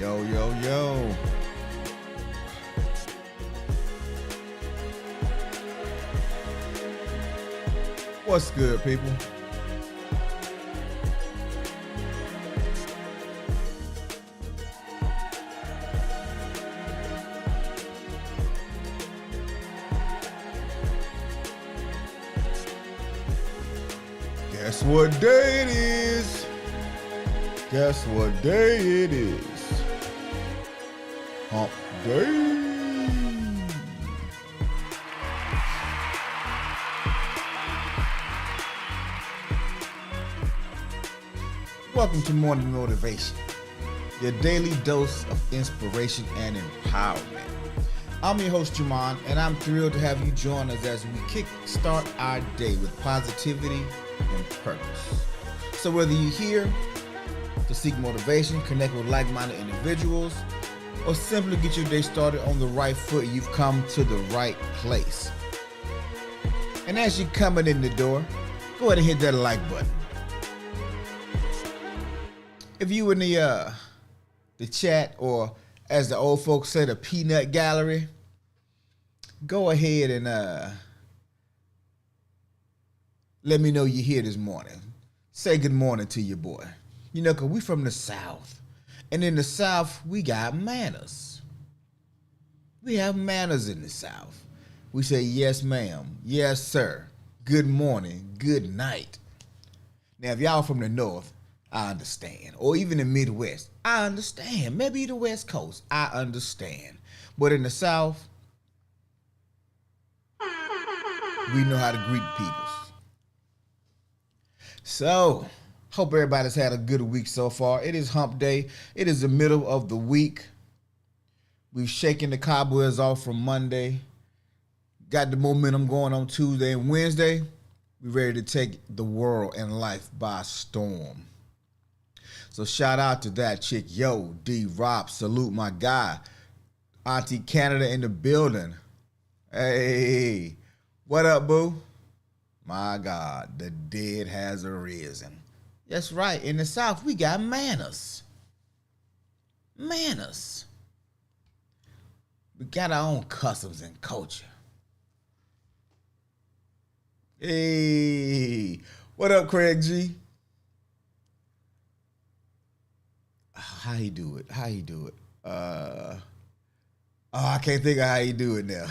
Yo, yo, yo. What's good, people? Guess what day it is? Guess what day it is? Hump Day. Welcome to Morning Motivation, your daily dose of inspiration and empowerment. I'm your host, Juman, and I'm thrilled to have you join us as we kickstart our day with positivity and purpose. So whether you're here to seek motivation, connect with like-minded individuals, or simply get your day started on the right foot, you've come to the right place. And as you're coming in the door, go ahead and hit that like button. If you in the chat, or as the old folks say, the peanut gallery, go ahead and let me know you're here this morning. Say good morning to your boy. You know, 'cause we from the South. And in the South, we got manners. We have manners in the South. We say, yes, ma'am. Yes, sir. Good morning. Good night. Now, if y'all from the North, I understand. Or even the Midwest, I understand. Maybe the West Coast, I understand. But in the South, we know how to greet people. So, hope everybody's had a good week so far. It is hump day. It is the middle of the week. We've shaken the cobwebs off from Monday. Got the momentum going on Tuesday and Wednesday. We're ready to take the world and life by storm. So shout out to that chick. Yo, D-Rob, salute my guy. Auntie Canada in the building. Hey, what up, boo? My God, the dead has arisen. That's right. In the South, we got manners. Manners. We got our own customs and culture. Hey, what up, Craig G? How he do it? How he do it? I can't think of how he do it now.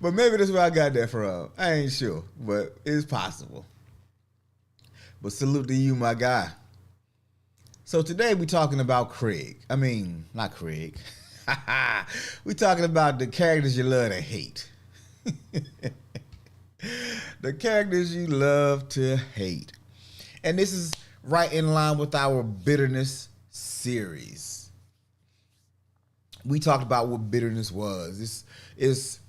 But maybe that's where I got that from. I ain't sure, but it's possible. But salute to you, my guy. So today we're talking about Craig. I mean, not Craig. We're talking about the characters you love to hate. The characters you love to hate. And this is right in line with our bitterness series. We talked about what bitterness was. It's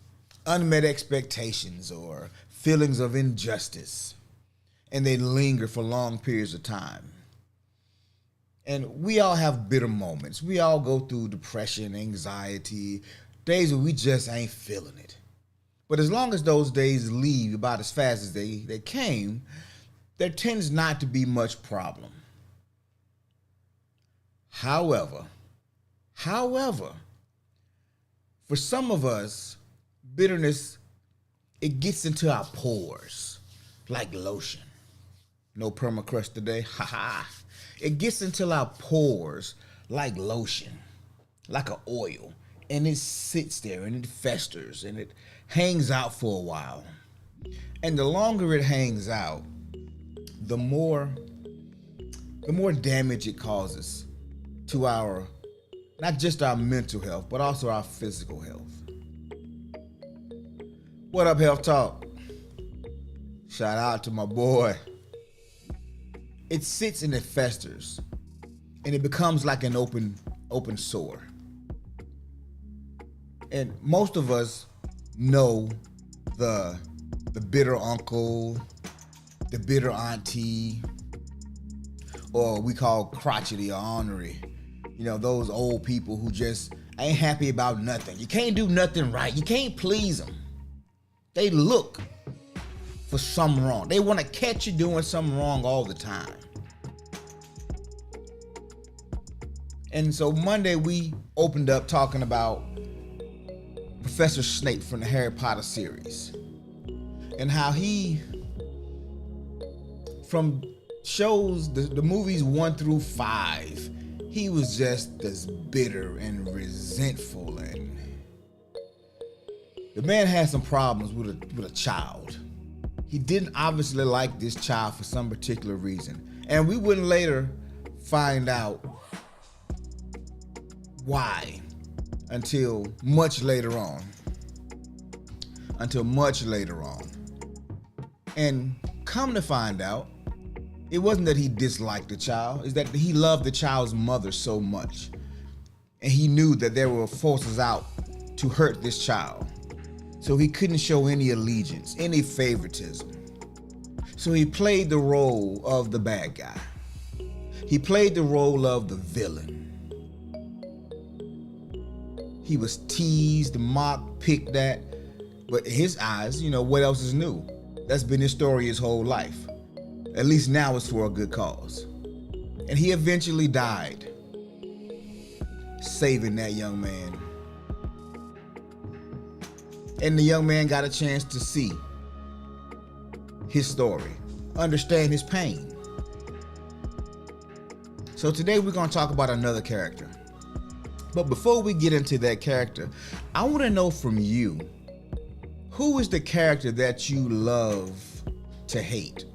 unmet expectations or feelings of injustice, and they linger for long periods of time. And we all have bitter moments. We all go through depression, anxiety, days where we just ain't feeling it. But as long as those days leave about as fast as they came, there tends not to be much problem. However, for some of us, bitterness, it gets into our pores like lotion. No permacrust today, haha. It gets into our pores like lotion, like an oil, and it sits there and it festers and it hangs out for a while. And the longer it hangs out, the more damage it causes to our, not just our mental health, but also our physical health. What up, Health Talk? Shout out to my boy. It sits and it festers, and it becomes like an open sore. And most of us know the bitter uncle, the bitter auntie, or we call crotchety or ornery. You know, those old people who just ain't happy about nothing. You can't do nothing right. You can't please them. They look for something wrong. They want to catch you doing something wrong all the time. And so Monday we opened up talking about Professor Snape from the Harry Potter series and how he, from shows, the movies 1 through 5, he was just as bitter and resentful, and the man had some problems with a child. He didn't obviously like this child for some particular reason, and we wouldn't later find out why until much later on. And come to find out, it wasn't that he disliked the child, it's that he loved the child's mother so much. And he knew that there were forces out to hurt this child. So he couldn't show any allegiance, any favoritism. So he played the role of the bad guy. He played the role of the villain. He was teased, mocked, picked at, but in his eyes, what else is new? That's been his story his whole life. At least now it's for a good cause. And he eventually died, saving that young man. And the young man got a chance to see his story, understand his pain. So today we're going to talk about another character. But before we get into that character, I want to know from you, who is the character that you love to hate?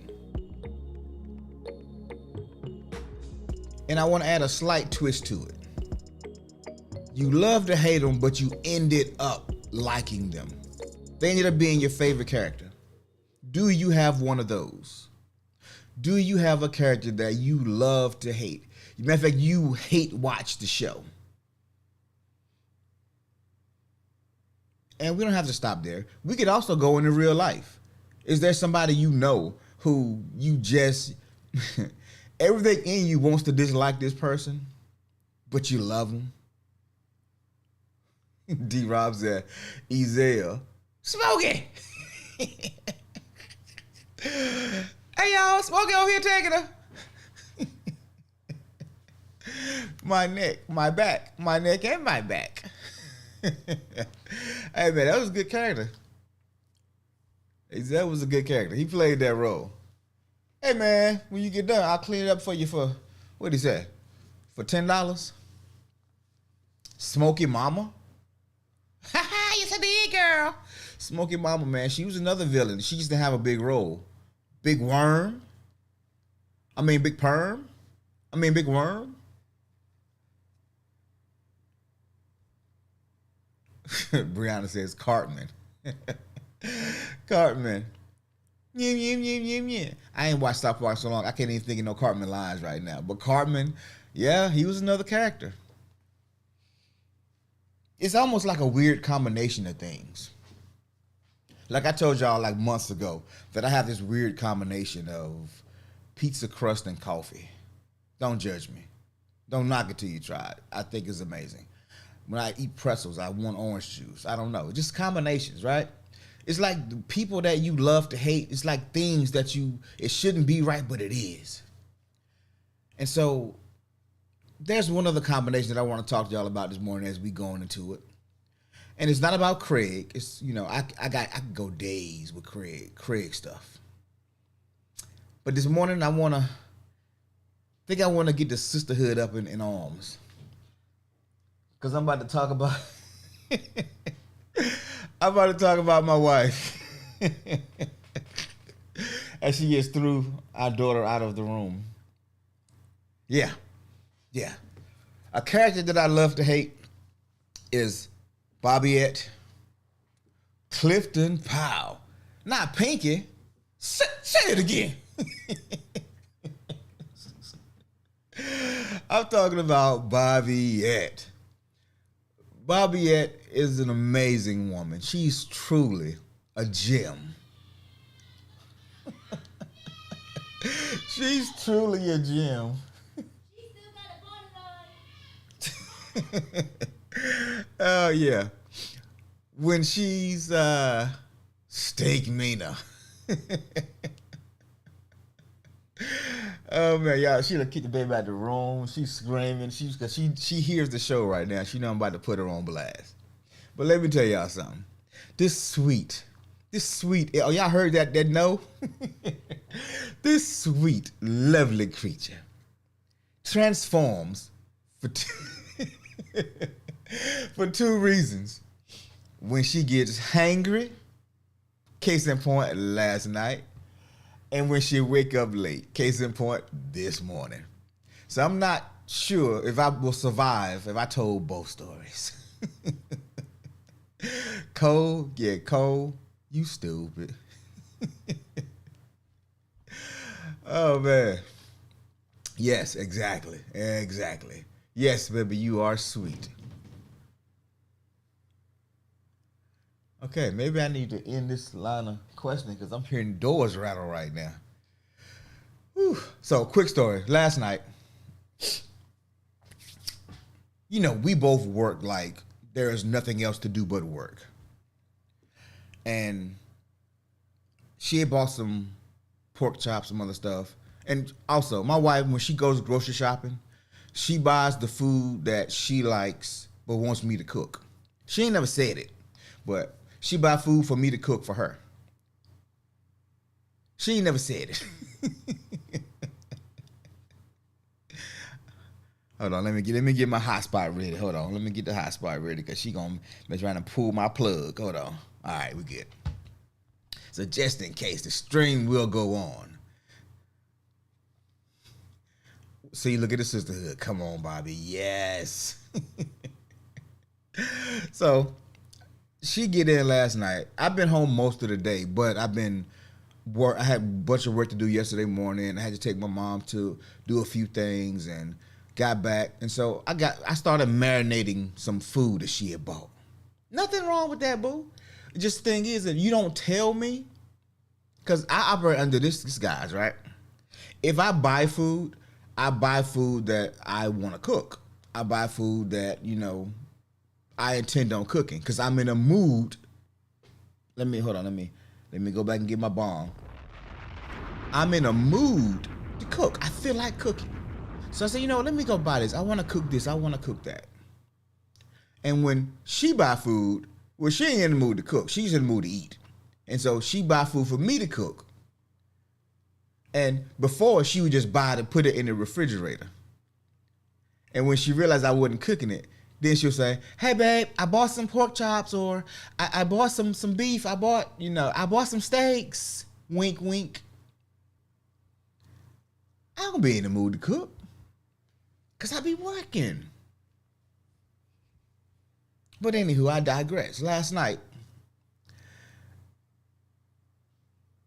And I want to add a slight twist to it. You love to hate them, but you ended up liking them. They ended up being your favorite character. Do you have one of those? Do you have a character that you love to hate? Matter of fact, you hate watch the show. And we don't have to stop there. We could also go into real life. Is there somebody you know who you just, everything in you wants to dislike this person, but you love them? D-Rob said, Ezel, Smokey. Hey y'all, Smokey over here taking her. My neck, my back, my neck and my back. Hey man, that was a good character. That was a good character. He played that role. Hey man, when you get done, I'll clean it up for you for, what'd he say? For $10? Smokey Mama? Haha, yes I did, girl. Smokey Mama, man, she was another villain. She used to have a big role. Big Worm. Big Perm. Big Worm. Brianna says Cartman. Cartman. Yim, yim, yim, yim, yim. I ain't watched South Park so long, I can't even think of no Cartman lines right now. But Cartman, yeah, he was another character. It's almost like a weird combination of things. Like I told y'all like months ago that I have this weird combination of pizza crust and coffee. Don't judge me. Don't knock it till you try it. I think it's amazing. When I eat pretzels, I want orange juice. I don't know. Just combinations, right? It's like the people that you love to hate. It's like things that it shouldn't be right, but it is. And so there's one other combination that I want to talk to y'all about this morning as we going into it. And it's not about Craig. It's, I could go days with Craig stuff. But this morning I want to get the sisterhood up in arms. Because I'm about to talk about my wife. As she gets through our daughter out of the room. Yeah. A character that I love to hate is Bobbiette Clifton Powell. Not Pinky. Say it again. I'm talking about Bobbiette. Bobbiette is an amazing woman. She's truly a gem. She's truly a gem. She still got a body line. Oh yeah. When she's Steak Mina. Oh man, y'all, she done kicked the baby out of the room. She's screaming. Cause she hears the show right now. She know I'm about to put her on blast. But let me tell y'all something. This sweet. Oh, y'all heard that no? This sweet, lovely creature transforms for for two reasons. When she gets hangry, case in point, last night, and when she wake up late, case in point, this morning. So I'm not sure if I will survive if I told both stories. Cole, yeah, Cole, you stupid. Oh man. Yes, exactly. Exactly. Yes, baby, you are sweet. Okay, maybe I need to end this line of questioning because I'm hearing doors rattle right now. Whew. So, quick story. Last night, we both work like there is nothing else to do but work. And she had bought some pork chops, some other stuff. And also, my wife, when she goes grocery shopping, she buys the food that she likes but wants me to cook. She ain't never said it, but she buy food for me to cook for her. She ain't never said it. Hold on, let me get my hotspot ready. Hold on, let me get the hotspot ready because she gonna be trying to pull my plug. Hold on. All right, we good. So just in case, the stream will go on. See, look at the sisterhood. Come on, Bobby. Yes. So she get in last night. I've been home most of the day, but I had a bunch of work to do yesterday morning. I had to take my mom to do a few things and got back. And so I started marinating some food that she had bought. Nothing wrong with that, boo. Just the thing is that you don't tell me, because I operate under this guise, right? If I buy food that I want to cook. I buy food that, I intend on cooking because I'm in a mood. Let me go back and get my bomb. I'm in a mood to cook. I feel like cooking. So I said, let me go buy this. I want to cook this. I want to cook that. And when she buy food, well, she ain't in the mood to cook. She's in the mood to eat. And so she buy food for me to cook. And before, she would just buy it and put it in the refrigerator. And when she realized I wasn't cooking it, then she'll say, "Hey babe, I bought some pork chops, or I bought some beef. I bought some steaks." Wink, wink. I don't be in the mood to cook because I be working. But anywho, I digress. Last night,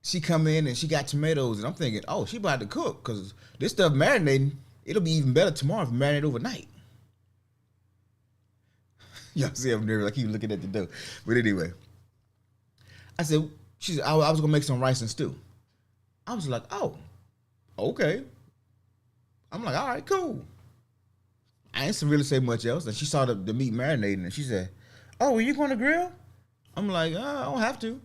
she come in and she got tomatoes, and I'm thinking, oh, she about to cook because this stuff marinating, it'll be even better tomorrow if it marinate overnight. Y'all see I'm nervous. I keep looking at the dough. But anyway, I said, I was going to make some rice and stew. I was like, oh, okay. I'm like, all right, cool. I ain't really say much else. And she saw the meat marinating and she said, oh, are you going to grill? I'm like, I don't have to.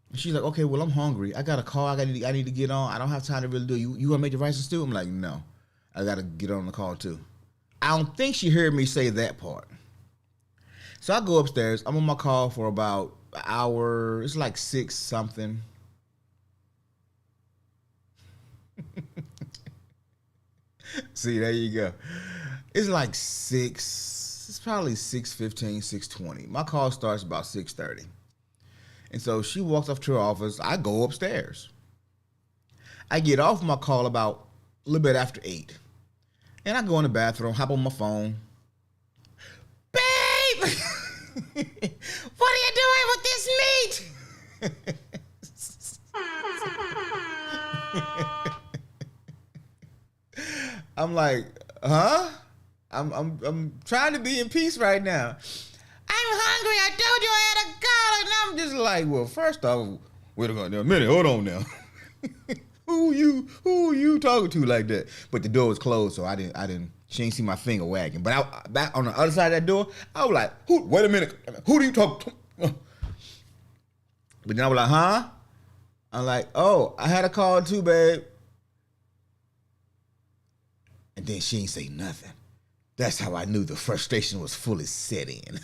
And she's like, okay, well, I'm hungry. I got a call. I need to get on. I don't have time to really do it. You want to make the rice and stew? I'm like, no. I got to get on the call too. I don't think she heard me say that part. So I go upstairs. I'm on my call for about an hour. It's like 6 something. See, there you go. It's like 6. It's probably 6:15, 6:20. My call starts about 6:30. And so she walks off to her office. I go upstairs. I get off my call about a little bit after 8. And I go in the bathroom, hop on my phone. Babe! What are you doing with this meat? I'm like, huh? I'm trying to be in peace right now. I'm hungry. I told you I had a call, and I'm just like, well, first off, wait a minute, hold on now. Who you talking to like that? But the door was closed, so I didn't. She ain't see my finger wagging. But back on the other side of that door, I was like, wait a minute, who do you talk to? But then I was like, huh? I'm like, oh, I had a call too, babe. And then she ain't say nothing. That's how I knew the frustration was fully set in.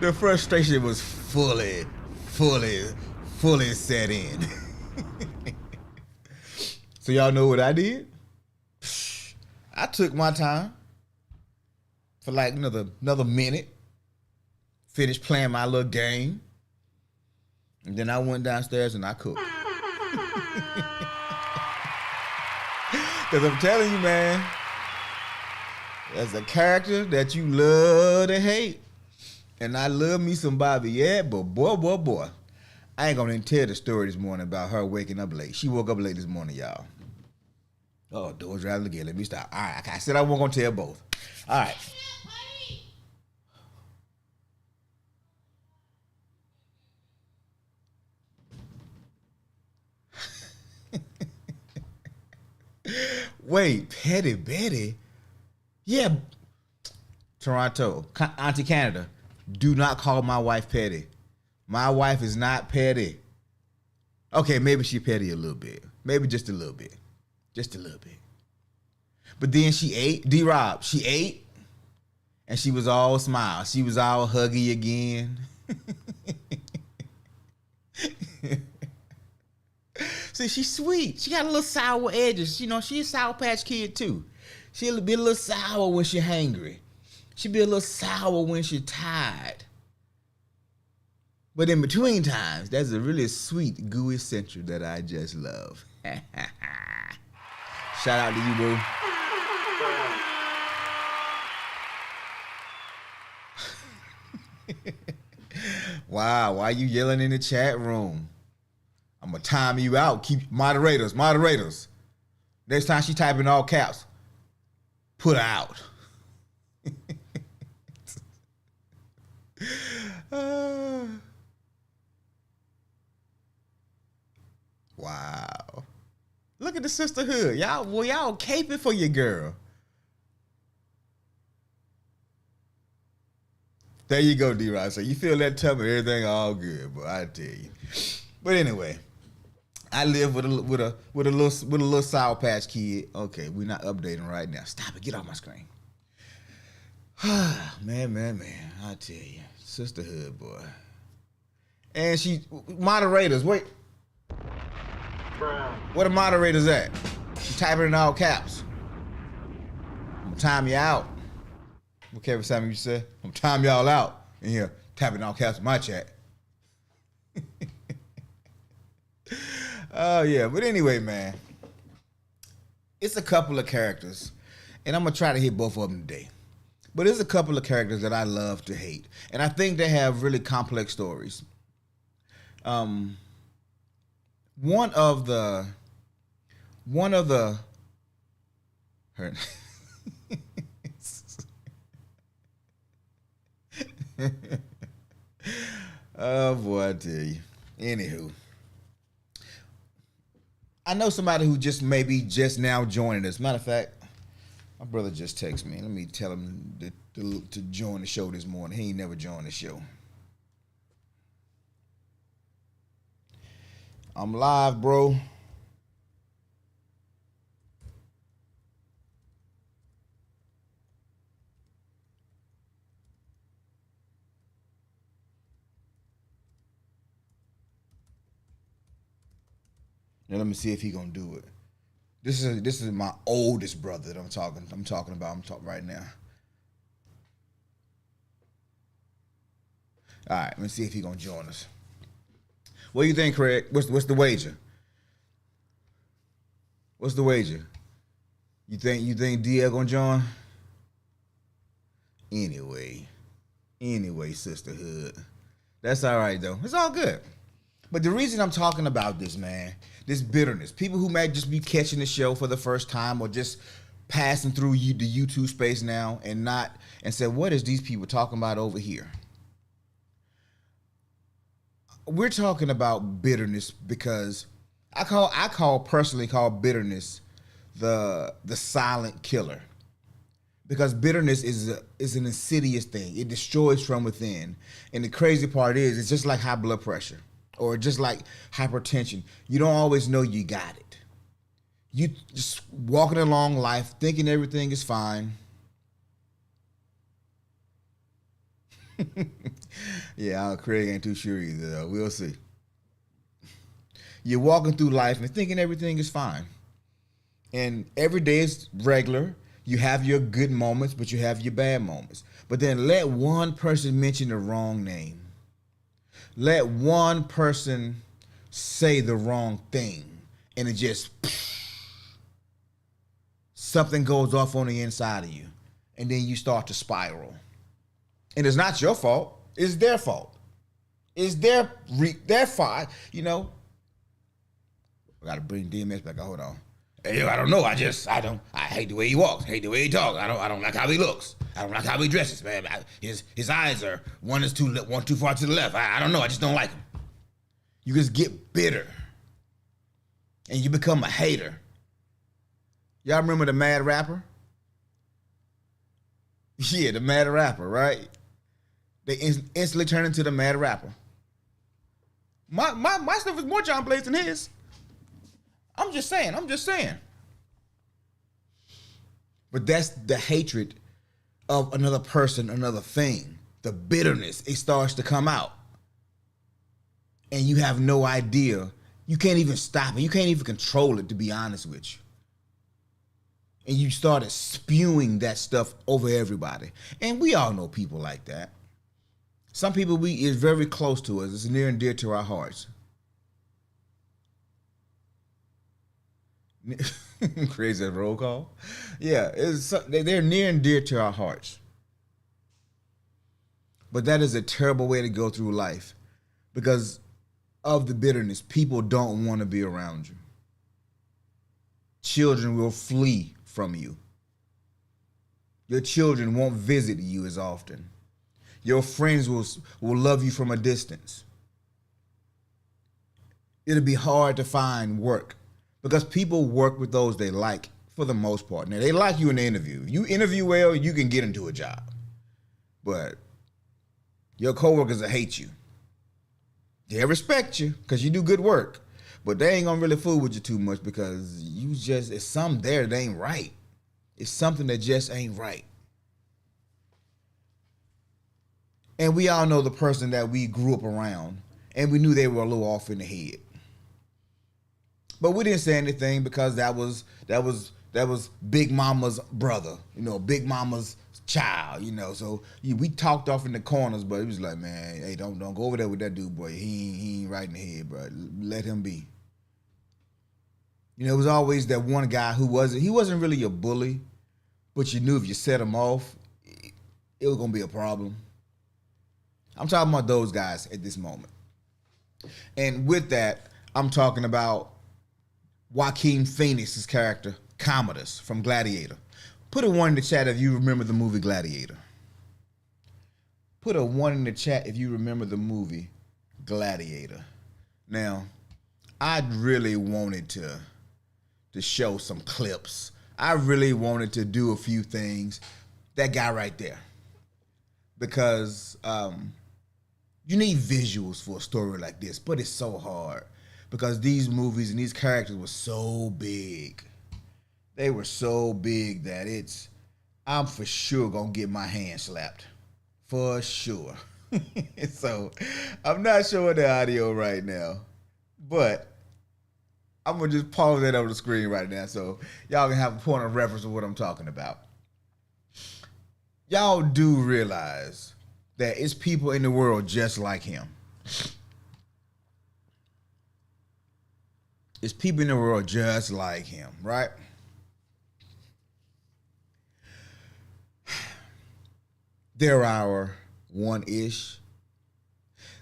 The frustration was fully set in. So y'all know what I did? I took my time for like another minute, finished playing my little game, and then I went downstairs and I cooked. Because I'm telling you, man, that's a character that you love to hate. And I love me some Bobby, yeah, but boy. I ain't gonna tell the story this morning about her waking up late. She woke up late this morning, y'all. Oh, doors rattling again. Let me stop. All right, I said I wasn't gonna tell both. All right. Wait, Petty Betty? Yeah. Toronto, Auntie Canada, do not call my wife petty. My wife is not petty. Okay, maybe she petty a little bit. Maybe just a little bit. Just a little bit. But then she ate. D-Rob, she ate. And she was all smile. She was all huggy again. See, she's sweet. She got a little sour edges. You know, she's a Sour Patch Kid too. She'll be a little sour when she's hangry. She'll be a little sour when she's tired. But in between times, that's a really sweet, gooey central that I just love. Shout out to you, boo. Wow, why you yelling in the chat room? I'm gonna time you out. Keep moderators. Next time she type in all caps, put her out. Wow. Look at the sisterhood. Y'all caping for your girl. There you go, D-Rod. So you feel that tough and everything all good, but I tell you. But anyway, I live with a little Sour Patch Kid. Okay, we're not updating right now. Stop it. Get off my screen. man. I tell you, sisterhood, boy. And moderators. Wait. Where the moderators at? She typing in all caps. I'm gonna time you out. What Kevin Samuel you said? I'm gonna time y'all out in here typing all caps in my chat. Oh yeah, but anyway, man, it's a couple of characters, and I'm gonna try to hit both of them today. But there's a couple of characters that I love to hate, and I think they have really complex stories. One of the her oh boy, I tell you. Anywho, I know somebody who just maybe just now joining us. Matter of fact, my brother just texted me. Let me tell him to join the show this morning. He ain't never joined the show. I'm live, bro. Now let me see if he gonna do it. This is my oldest brother that I'm talking about right now. All right, let me see if he gonna join us. What do you think, Craig? What's the wager? What's the wager? You think DL gonna join? Anyway, sisterhood. That's all right though. It's all good. But the reason I'm talking about this, man, this bitterness, people who might just be catching the show for the first time or just passing through the YouTube space now and say, what is these people talking about over here? We're talking about bitterness because I personally call bitterness the silent killer. Because bitterness is an insidious thing. It destroys from within. And the crazy part is, it's just like high blood pressure or just like hypertension. You don't always know you got it. You just walking along life thinking everything is fine. Yeah, Craig ain't too sure either, though. We'll see. You're walking through life and thinking everything is fine. And every day is regular. You have your good moments, but you have your bad moments. But then let one person mention the wrong name. Let one person say the wrong thing. And it just, something goes off on the inside of you. And then you start to spiral. And it's not your fault. It's their fault. It's their fault. You know, I got to bring DMS back. Hold on. Hey, I don't know. I hate the way he walks. I hate the way he talks. I don't like how he looks. I don't like how he dresses, man. His eyes are one too far to the left. I don't know. I just don't like him. You just get bitter. And you become a hater. Y'all remember the Mad Rapper? Yeah, the Mad Rapper, right? They instantly turn into the Mad Rapper. My stuff is more John Blaze than his. I'm just saying. But that's the hatred of another person, another thing. The bitterness, it starts to come out. And you have no idea. You can't even stop it. You can't even control it, to be honest with you. And you started spewing that stuff over everybody. And we all know people like that. Some people is very close to us. It's near and dear to our hearts. Crazy roll call. Yeah, they're near and dear to our hearts. But that is a terrible way to go through life because of the bitterness. People don't want to be around you. Children will flee from you. Your children won't visit you as often. Your friends will love you from a distance. It'll be hard to find work because people work with those they like for the most part. Now, they like you in the interview. If you interview well, you can get into a job. But your coworkers will hate you. They respect you because you do good work. But they ain't gonna really fool with you too much because it's something there that ain't right. It's something that just ain't right. And we all know the person that we grew up around and we knew they were a little off in the head. But we didn't say anything because that was Big Mama's brother, Big Mama's child, So we talked off in the corners, but it was like, man, hey, don't go over there with that dude, boy. He ain't right in the head, bro. Let him be. It was always that one guy who wasn't really a bully, but you knew if you set him off, it was gonna be a problem. I'm talking about those guys at this moment. And with that, I'm talking about Joaquin Phoenix's character, Commodus from Gladiator. Put a 1 in the chat if you remember the movie Gladiator. Put a 1 in the chat if you remember the movie Gladiator. Now, I really wanted to show some clips. I really wanted to do a few things. That guy right there. Because you need visuals for a story like this, but it's so hard. Because these movies and these characters were so big. They were so big that I'm for sure gonna get my hand slapped. For sure. So I'm not showing the audio right now, but I'm gonna just pause that over the screen right now so y'all can have a point of reference of what I'm talking about. Y'all do realize that it's people in the world just like him. It's people in the world just like him, right? They're our one-ish.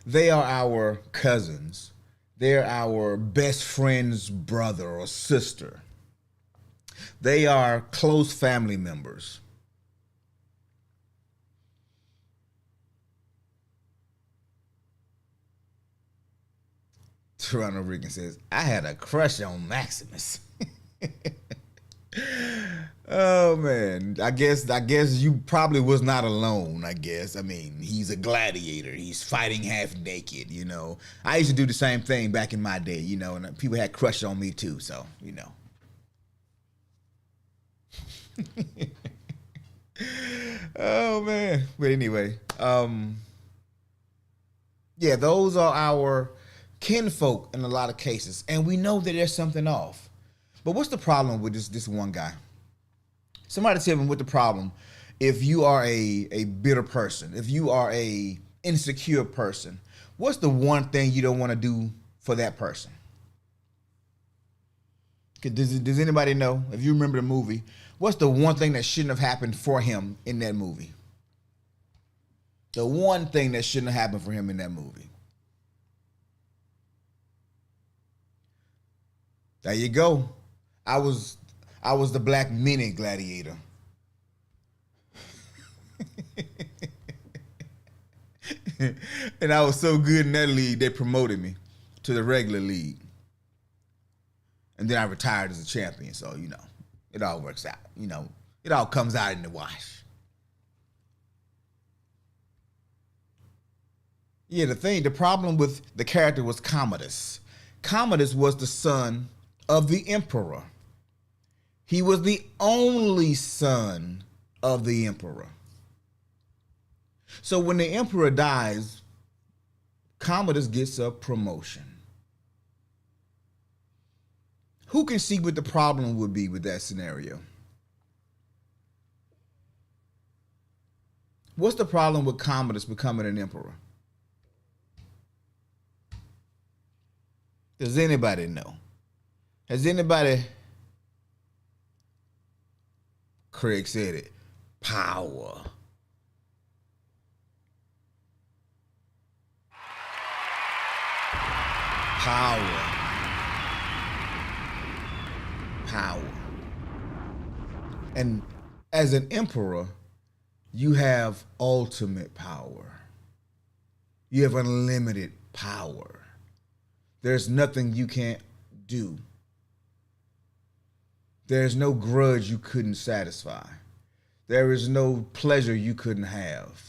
They are our cousins. They're our best friend's brother or sister. They are close family members. Toronto Rican says, I had a crush on Maximus. Oh man, I guess you probably was not alone, I guess. I mean, he's a gladiator. He's fighting half naked, I used to do the same thing back in my day, and people had crush on me too, so, Oh man. But anyway, yeah, those are our kinfolk in a lot of cases, and we know that there's something off. But what's the problem with this one guy? Somebody tell me what the problem. If you are a bitter person, if you are a insecure person, what's the one thing you don't want to do for that person? Does anybody know? If you remember the movie, what's the one thing that shouldn't have happened for him in that movie? The one thing that shouldn't have happened for him in that movie. There you go. I was the black mini gladiator. And I was so good in that league, they promoted me to the regular league. And then I retired as a champion. So, it all works out. It all comes out in the wash. Yeah, the problem with the character was Commodus. Commodus was the son of the emperor. He was the only son of the emperor. So when the emperor dies, Commodus gets a promotion. Who can see what the problem would be with that scenario? What's the problem with Commodus becoming an emperor? Does anybody know? Has anybody? Craig said it. Power. Power. Power. And as an emperor, you have ultimate power. You have unlimited power. There's nothing you can't do. There's no grudge you couldn't satisfy. There is no pleasure you couldn't have.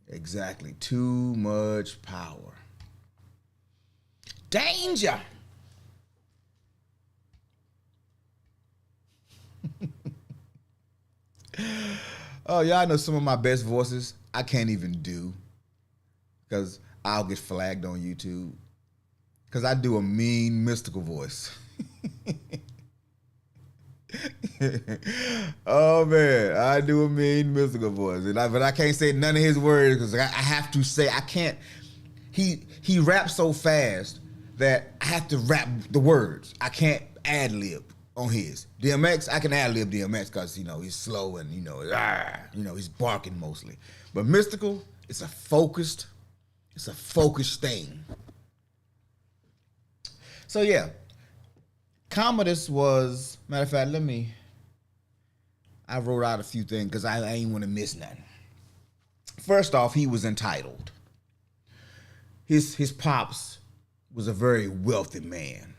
Exactly. Too much power. Danger. Oh, y'all know some of my best voices I can't even do because I'll get flagged on YouTube because I do a mean mystical voice. Oh man, I do a mean mystical voice, but I can't say none of his words because I have to say I can't. He raps so fast that I have to rap the words. I can't ad lib on his. DMX, I can ad lib DMX because he's slow and he's barking mostly. But mystical, it's a focused thing. So yeah, Commodus was, matter of fact, I wrote out a few things because I ain't want to miss nothing. First off, he was entitled. His pops was a very wealthy man.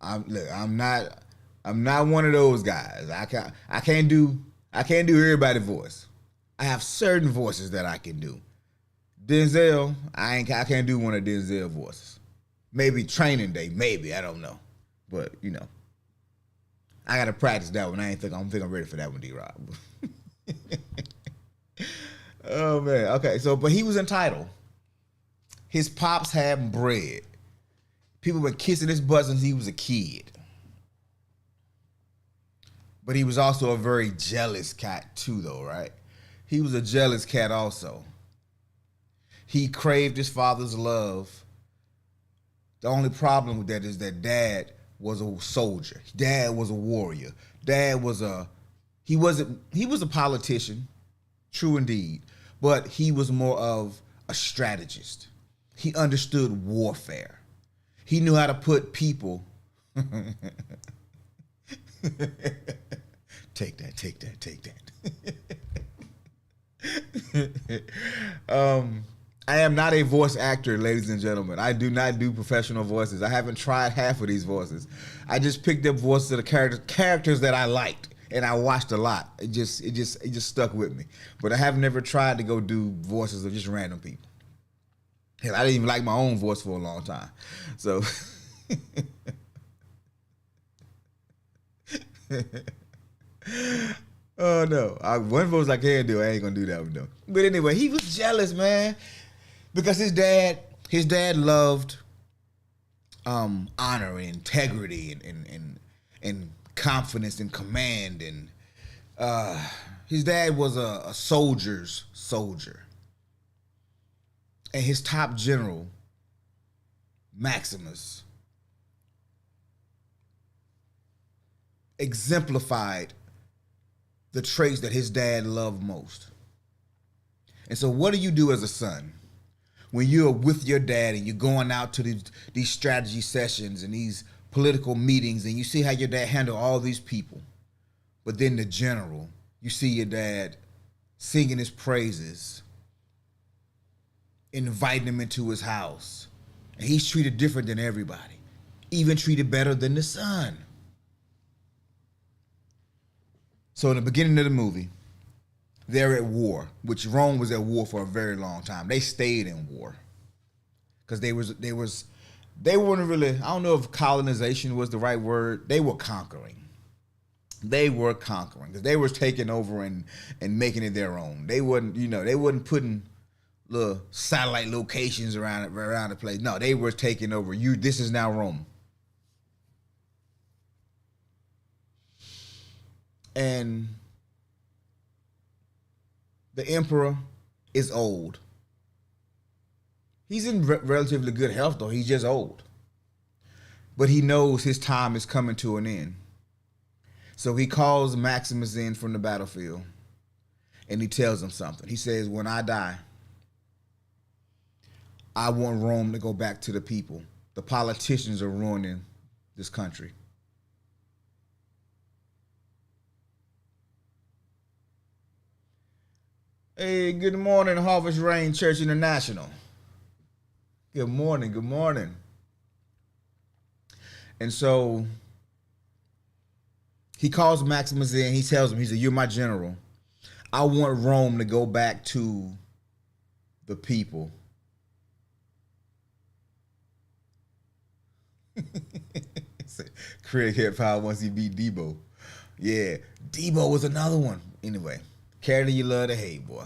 I'm not one of those guys. I can't do everybody's voice. I have certain voices that I can do. Denzel, I can't do one of Denzel voices. Maybe Training Day, maybe, I don't know. But I gotta practice that one. I don't think I'm ready for that one, D-Rob. Oh man. Okay, but he was entitled. His pops had bread. People were kissing his butt since he was a kid. But he was also a very jealous cat too, though, right? He was a jealous cat also. He craved his father's love. The only problem with that is that Dad was a soldier. Dad was a warrior. Dad was he was a politician, true indeed, but he was more of a strategist. He understood warfare. He knew how to put people. Take that. I am not a voice actor, ladies and gentlemen. I do not do professional voices. I haven't tried half of these voices. I just picked up voices of the characters that I liked, and I watched a lot. It just stuck with me. But I have never tried to go do voices of just random people. Hell, I didn't even like my own voice for a long time. So oh no. One voice I can do, I ain't gonna do that one though. But anyway, he was jealous, man. Because his dad loved honor and integrity and confidence and command, and his dad was a soldier's soldier. And his top general, Maximus, exemplified the traits that his dad loved most. And so what do you do as a son when you're with your dad and you're going out to these strategy sessions and these political meetings, and you see how your dad handled all these people, but then the general, you see your dad singing his praises, inviting him into his house, and he's treated different than everybody, even treated better than the son. So in the beginning of the movie, they're at war, which Rome was at war for a very long time. They stayed in war because they weren't really, I don't know if colonization was the right word. They were conquering. They were conquering because they were taking over and making it their own. They wasn't putting little satellite locations around the place. No, they were taking over. This is now Rome. And the emperor is old. He's in relatively good health, though. He's just old. But he knows his time is coming to an end. So he calls Maximus in from the battlefield, and he tells him something. He says, when I die, I want Rome to go back to the people. The politicians are ruining this country. Hey, good morning, Harvest Rain Church International. Good morning, good morning. And so he calls Maximus in. He tells him, he said, you're my general. I want Rome to go back to the people. Craig hip hop once he beat Debo. Yeah, Debo was another one. Anyway, character you love to hate, boy.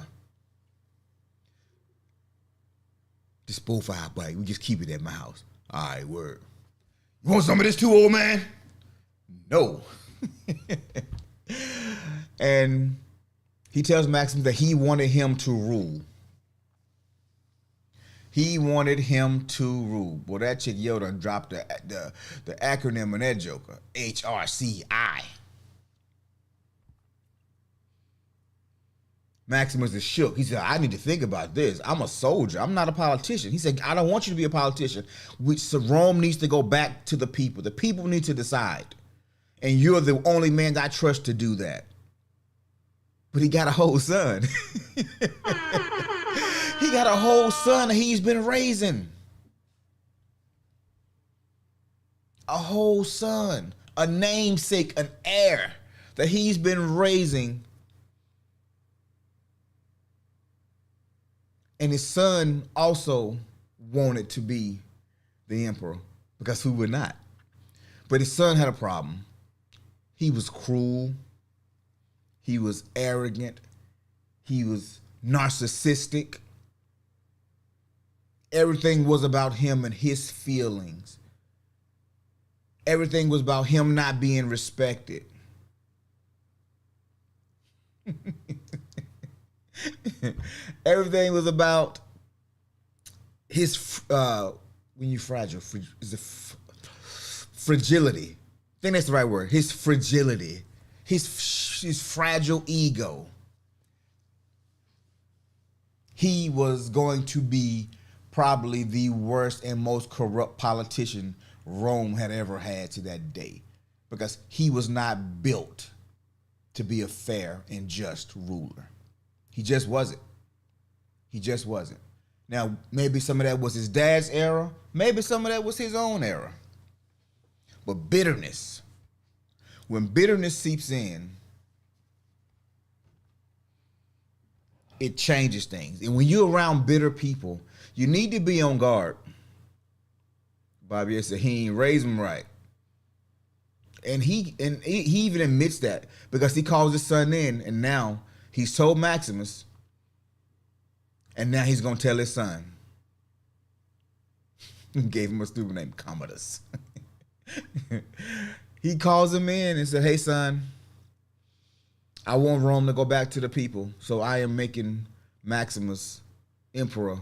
This profile bike, we just keep it at my house. All right, word. You want some of this too, old man? No. And he tells Maximus that he wanted him to rule. He wanted him to rule. Boy, that chick Yoda dropped the acronym in that joker. HRCI. Maximus is shook. He said, I need to think about this. I'm a soldier. I'm not a politician. He said, I don't want you to be a politician. So Rome needs to go back to the people. The people need to decide. And you're the only man I trust to do that. But he got a whole son. He got a whole son that he's been raising. A whole son. A namesake, an heir that he's been raising. And his son also wanted to be the emperor, because who would not? But his son had a problem. He was cruel. He was arrogant. He was narcissistic. Everything was about him and his feelings. Everything was about him not being respected. Everything was about his when you fragile, is it fragility? I think that's the right word. His fragility, his fragile ego. He was going to be probably the worst and most corrupt politician Rome had ever had to that day, because he was not built to be a fair and just ruler. He just wasn't. He just wasn't. Now, maybe some of that was his dad's era. Maybe some of that was his own era. But bitterness, when bitterness seeps in, it changes things. And when you're around bitter people, You need to be on guard. Bobby said he ain't raised him right. And he even admits that because he calls his son in, and now he's told Maximus, and now he's gonna tell his son. He gave him a stupid name, Commodus. He calls him in and said, "Hey son, I want Rome to go back to the people, so I am making Maximus emperor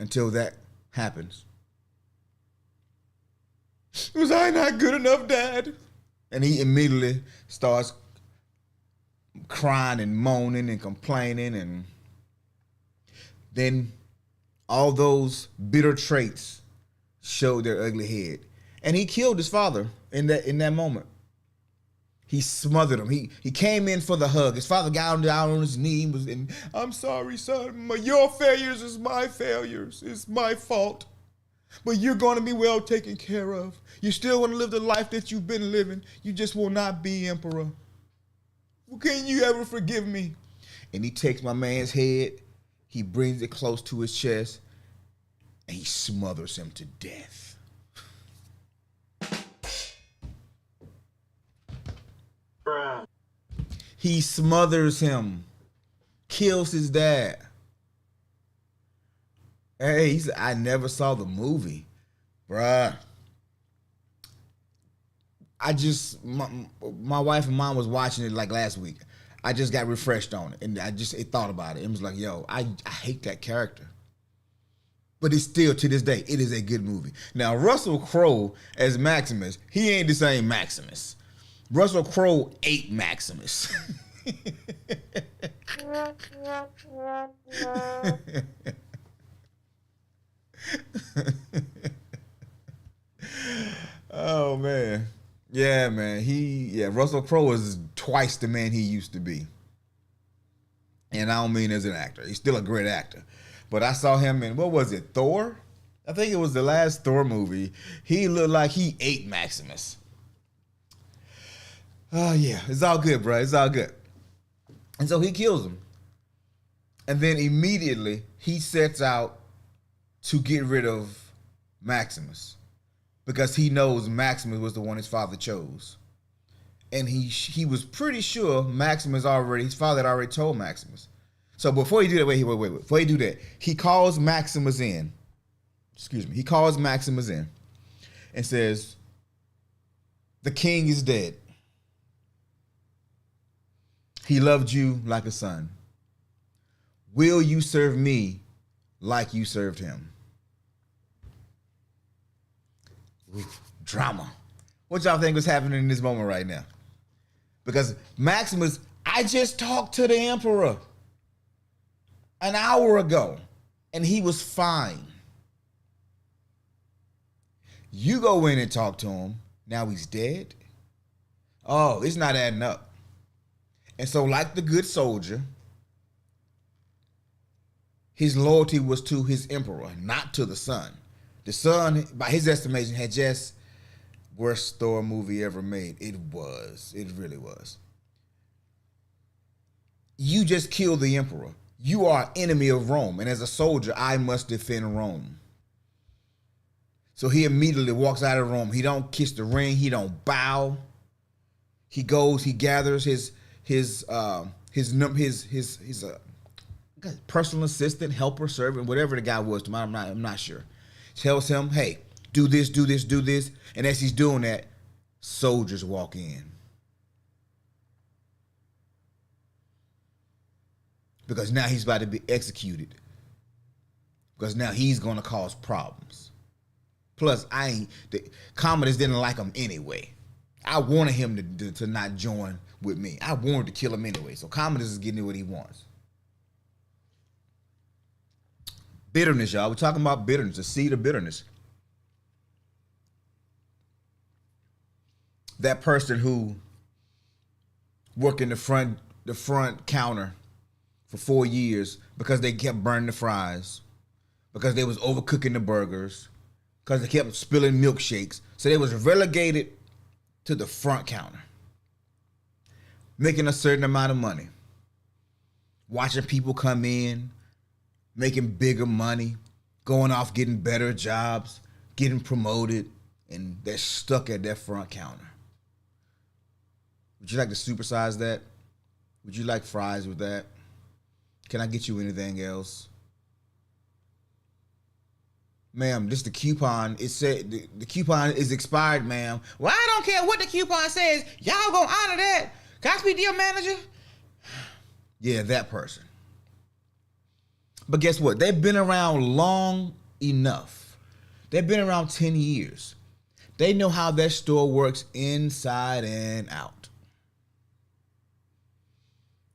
until that happens." Was I not good enough, Dad? And he immediately starts crying and moaning and complaining, and then all those bitter traits showed their ugly head. And he killed his father in that moment. He smothered him. He came in for the hug. His father got down on his knee and "I'm sorry, son. Your failures is my failures. It's my fault. But you're going to be well taken care of. You still want to live the life that you've been living. You just will not be emperor. Well, can you ever forgive me?" And he takes my man's head. He brings it close to his chest, and he smothers him to death. Bruh. He smothers him, kills his dad. Hey, he said, "I never saw the movie, bruh." My wife and mom was watching it like last week. I just got refreshed on it, and it thought about it. It was like, yo, I hate that character. But it's still, to this day, it is a good movie. Now, Russell Crowe as Maximus, he ain't the same Maximus. Russell Crowe ate Maximus. Oh man. Yeah, man. Russell Crowe is twice the man he used to be. And I don't mean as an actor. He's still a great actor. But I saw him in, what was it, Thor? I think it was the last Thor movie. He looked like he ate Maximus. Oh yeah, it's all good, bro. It's all good. And so he kills him. And then immediately he sets out to get rid of Maximus, because he knows Maximus was the one his father chose. And he was pretty sure his father had already told Maximus. So before he do that, wait. Before he do that, he calls Maximus in. He calls Maximus in and says, "The king is dead. He loved you like a son. Will you serve me like you served him?" Ooh, drama. What y'all think was happening in this moment right now? Because Maximus, I just talked to the emperor an hour ago, and he was fine. You go in and talk to him, now he's dead? Oh, it's not adding up. And so, like the good soldier, his loyalty was to his emperor, not to the son. The son, by his estimation, had just worst Thor movie ever made. It was. It really was. You just killed the emperor. You are enemy of Rome. And as a soldier, I must defend Rome. So he immediately walks out of Rome. He don't kiss the ring. He don't bow. He goes, he gathers his personal assistant, helper, servant, whatever the guy was. I'm not sure. Tells him, "Hey, do this, do this, do this." And as he's doing that, soldiers walk in. Because now he's about to be executed. Because now he's going to cause problems. Plus, Commodus didn't like him anyway. I wanted him to not join with me. I wanted to kill him anyway. So Commodus is getting what he wants. Bitterness, y'all. We're talking about bitterness, the seed of bitterness. That person who worked in the front counter for 4 years because they kept burning the fries, because they was overcooking the burgers, because they kept spilling milkshakes. So they was relegated to the front counter, making a certain amount of money, watching people come in, making bigger money, going off, getting better jobs, getting promoted, and they're stuck at that front counter. Would you like to supersize that? Would you like fries with that? Can I get you anything else? Ma'am, this is the coupon. It said the coupon is expired, ma'am. Well, I don't care what the coupon says. Y'all gonna honor that. Can I speak to your manager? Yeah, that person. But guess what? They've been around long enough. They've been around 10 years. They know how that store works inside and out.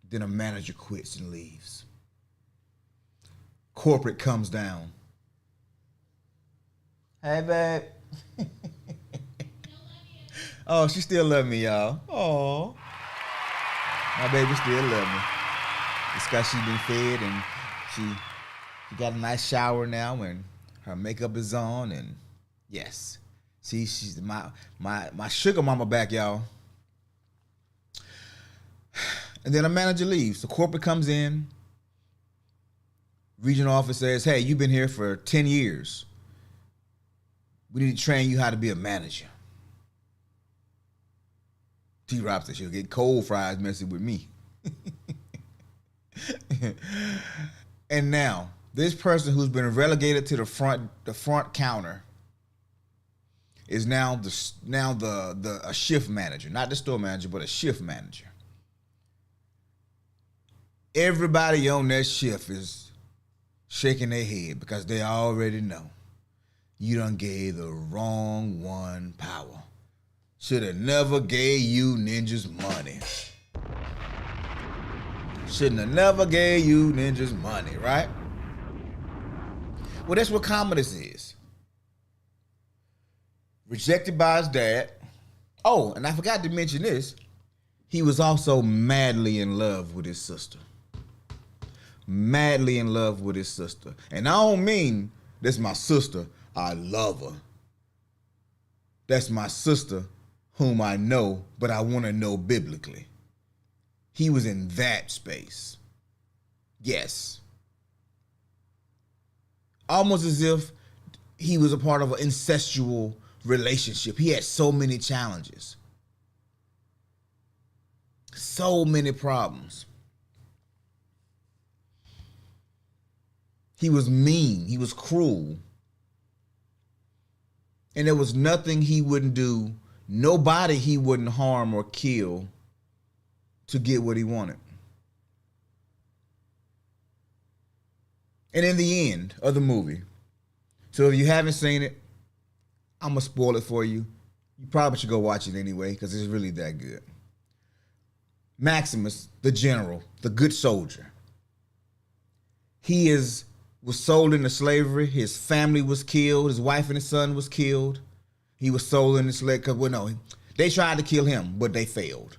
Then a manager quits and leaves. Corporate comes down. Hey, babe. Oh, she still love me, y'all. Oh, my baby still love me. It's because she's been fed and she got a nice shower now and her makeup is on and yes. See, she's my sugar mama back, y'all. And then a manager leaves. So corporate comes in. Regional office says, hey, you've been here for 10 years. We need to train you how to be a manager. T-Rob said she'll get cold fries messing with me. And now, this person who's been relegated to the front counter is now a shift manager, not the store manager, but a shift manager. Everybody on that shift is shaking their head because they already know you done gave the wrong one power. Should have never gave you ninjas money. Shouldn't have never gave you ninjas money, right? Well, that's what Commodus is. Rejected by his dad. Oh, and I forgot to mention this. He was also madly in love with his sister. Madly in love with his sister. And I don't mean that's my sister, I love her. That's my sister whom I know, but I want to know biblically. He was in that space. Yes. Almost as if he was a part of an incestual relationship. He had so many challenges. So many problems. He was mean. He was cruel. And there was nothing he wouldn't do, nobody he wouldn't harm or kill to get what he wanted. And in the end of the movie, so if you haven't seen it, I'm going to spoil it for you. You probably should go watch it anyway because it's really that good. Maximus, the general, the good soldier, was sold into slavery. His family was killed. His wife and his son was killed. He was sold into slavery. Well, no, they tried to kill him, but they failed.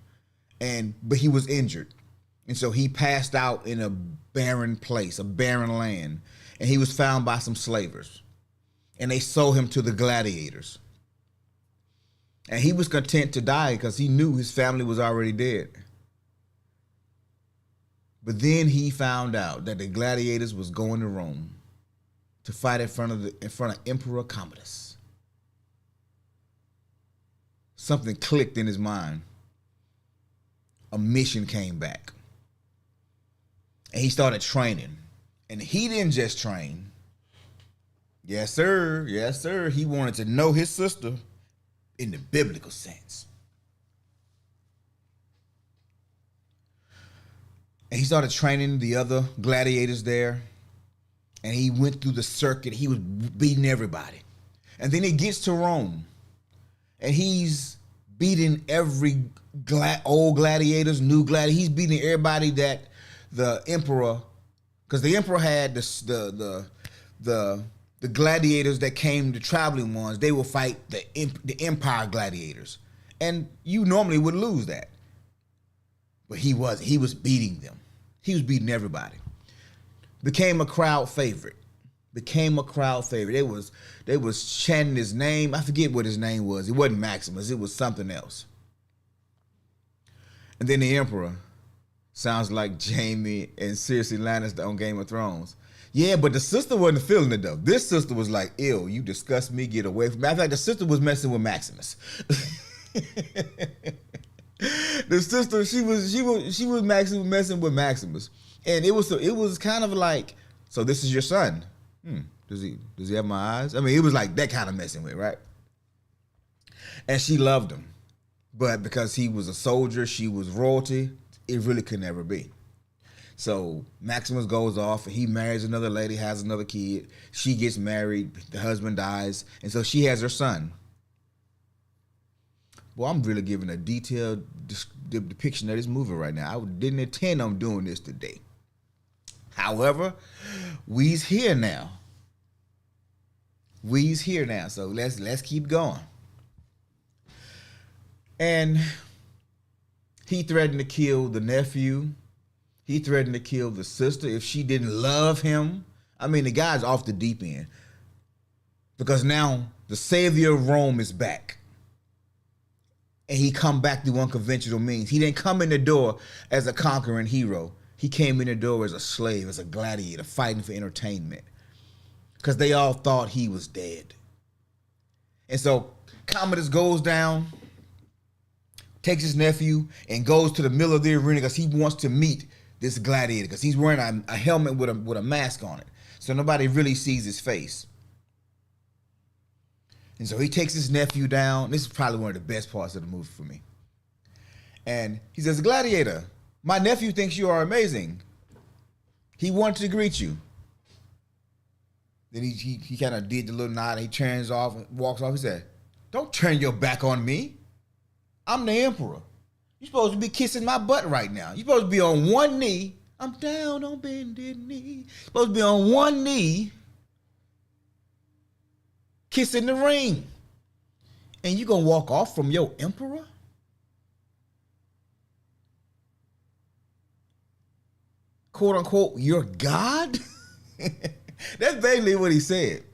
But he was injured. And so he passed out in a barren place, a barren land. And he was found by some slavers. And they sold him to the gladiators. And he was content to die because he knew his family was already dead. But then he found out that the gladiators was going to Rome to fight in front of Emperor Commodus. Something clicked in his mind. A mission came back. And he started training. And he didn't just train. Yes, sir. Yes, sir. He wanted to know his sister in the biblical sense. And he started training the other gladiators there. And he went through the circuit. He was beating everybody. And then he gets to Rome. And he's beating every old gladiators, new gladiators. He's beating everybody that the emperor, because the emperor had the gladiators that came, the traveling ones, they will fight the empire gladiators. And you normally would lose that. But he was beating them. He was beating everybody. Became a crowd favorite. They was chanting his name. I forget what his name was. It wasn't Maximus. It was something else. And then the emperor sounds like Jaime and Cersei Lannister on Game of Thrones. Yeah, but the sister wasn't feeling it though. This sister was like, "Ew, you disgust me. Get away from me." Matter of fact, the sister was messing with Maximus. The sister, she was messing with Maximus, and it was kind of like, so this is your son. Does he have my eyes? I mean, it was like that kind of messing with, right? And she loved him, but because he was a soldier, she was royalty. It really could never be. So Maximus goes off and he marries another lady, has another kid. She gets married, the husband dies, and so she has her son. Well, I'm really giving a detailed depiction of this movie right now. I didn't intend on doing this today. However, we's here now. We's here now, so let's keep going. And he threatened to kill the nephew. He threatened to kill the sister if she didn't love him. I mean, the guy's off the deep end. Because now the savior of Rome is back. And he come back through unconventional means. He didn't come in the door as a conquering hero. He came in the door as a slave, as a gladiator, fighting for entertainment. Because they all thought he was dead. And so Commodus goes down, takes his nephew, and goes to the middle of the arena because he wants to meet this gladiator, because he's wearing a helmet with a mask on it, so nobody really sees his face. And so he takes his nephew down. This is probably one of the best parts of the movie for me. And he says, "Gladiator, my nephew thinks you are amazing. He wanted to greet you." Then he kind of did the little nod. And he turns off and walks off. He said, "Don't turn your back on me. I'm the emperor. You're supposed to be kissing my butt right now. You're supposed to be on one knee. I'm down on bended knee. You're supposed to be on one knee, kissing the ring. And you gonna walk off from your emperor?" "Quote unquote, your God?" That's basically what he said.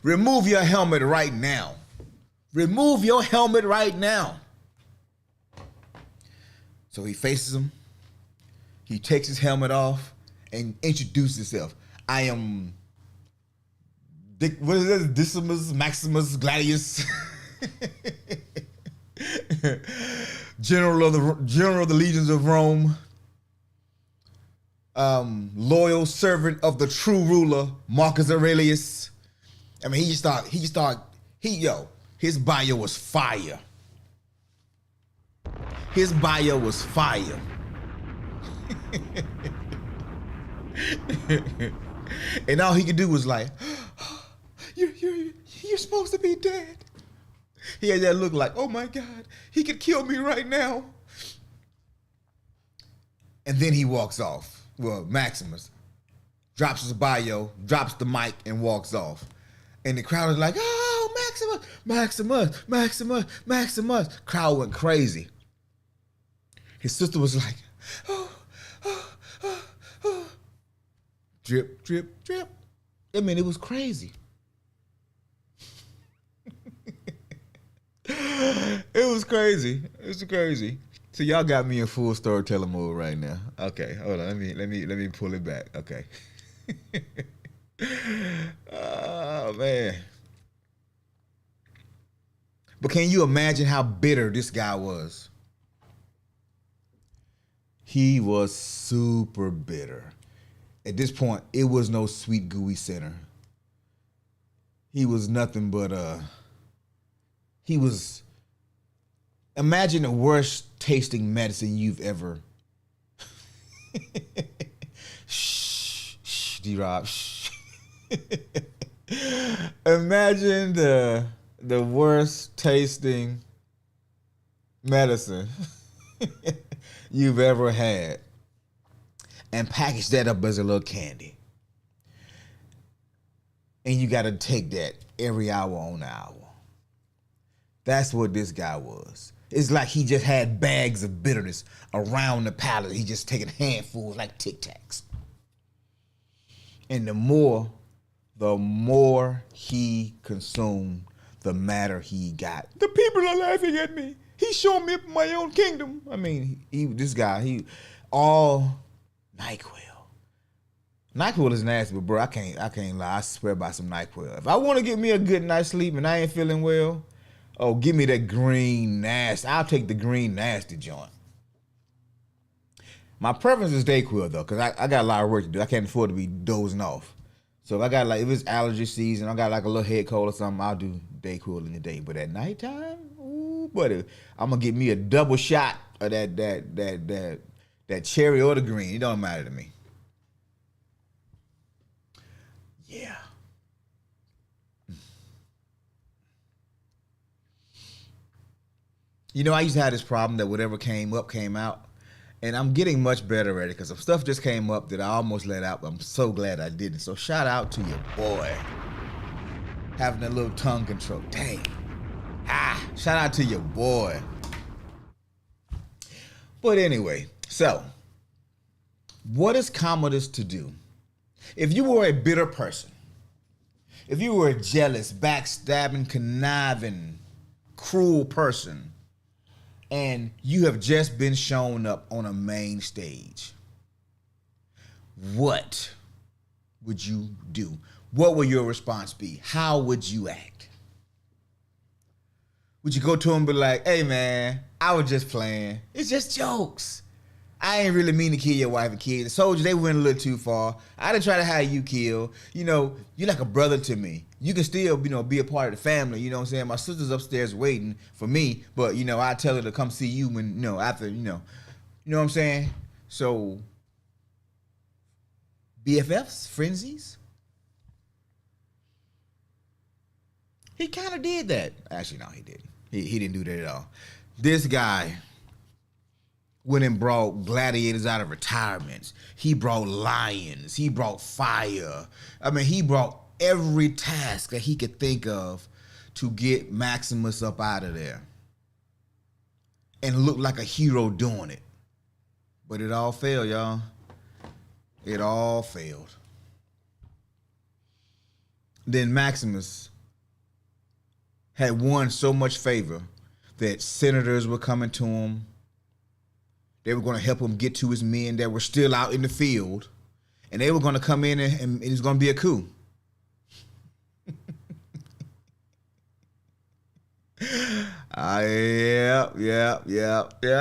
"Remove your helmet right now. Remove your helmet right now." So he faces him. He takes his helmet off and introduces himself. "I am what is this? Decimus Maximus Gladius, general of the legions of Rome, loyal servant of the true ruler Marcus Aurelius." I mean, his bio was fire. His bio was fire. And all he could do was like, you're supposed to be dead. He had that look like, oh my God, he could kill me right now. And then he walks off. Well, Maximus drops his bio, drops the mic, and walks off. And the crowd is like, "Oh, Maximus, Maximus, Maximus, Maximus." Crowd went crazy. His sister was like, "Oh, oh, oh, oh." Drip, drip, drip. I mean, it was crazy. It was crazy. It was crazy. So y'all got me in full storytelling mode right now. Okay, hold on. Let me pull it back. Okay. Oh man. But can you imagine how bitter this guy was? He was super bitter. At this point, it was no sweet gooey center. He was nothing but imagine the worst tasting medicine you've ever. Shh, D-Rob, shh. Imagine the worst tasting medicine you've ever had and package that up as a little candy. And you got to take that every hour on the hour. That's what this guy was. It's like he just had bags of bitterness around the palate. He just taking handfuls like Tic Tacs. And the more he consumed, the madder he got. The people are laughing at me. He's showing me my own kingdom. I mean, this guy, all NyQuil, NyQuil is nasty, but bro, I can't lie. I swear by some NyQuil. If I want to get me a good night's sleep and I ain't feeling well, oh, give me that green nasty. I'll take the green nasty joint. My preference is Dayquil though, cause I got a lot of work to do. I can't afford to be dozing off. So if I got if it's allergy season, I got like a little head cold or something, I'll do Dayquil in the day. But at nighttime, ooh, buddy, I'm gonna get me a double shot of that cherry or the green. It don't matter to me. Yeah. You know, I used to have this problem that whatever came up came out. And I'm getting much better at it because some stuff just came up that I almost let out, but I'm so glad I didn't. So shout out to your boy. Having a little tongue control. Dang. Shout out to your boy. But anyway, so what is Commodus to do? If you were a bitter person, if you were a jealous, backstabbing, conniving, cruel person, and you have just been shown up on a main stage, what would you do? What would your response be? How would you act? Would you go to him and be like, hey man, I was just playing. It's just jokes. I ain't really mean to kill your wife and kids. The soldiers, they went a little too far. I didn't try to have you killed. You know, you're like a brother to me. You can still, be a part of the family. You know what I'm saying? My sister's upstairs waiting for me, but, I tell her to come see you when, after, you know what I'm saying? So, BFFs, frenzies? He kind of did that. Actually, no, he didn't. He didn't do that at all. This guy went and brought gladiators out of retirements. He brought lions. He brought fire. I mean, he brought every task that he could think of to get Maximus up out of there and look like a hero doing it. But it all failed, y'all. It all failed. Then Maximus had won so much favor that senators were coming to him. They were going to help him get to his men that were still out in the field. And they were going to come in and it was going to be a coup. Yeah.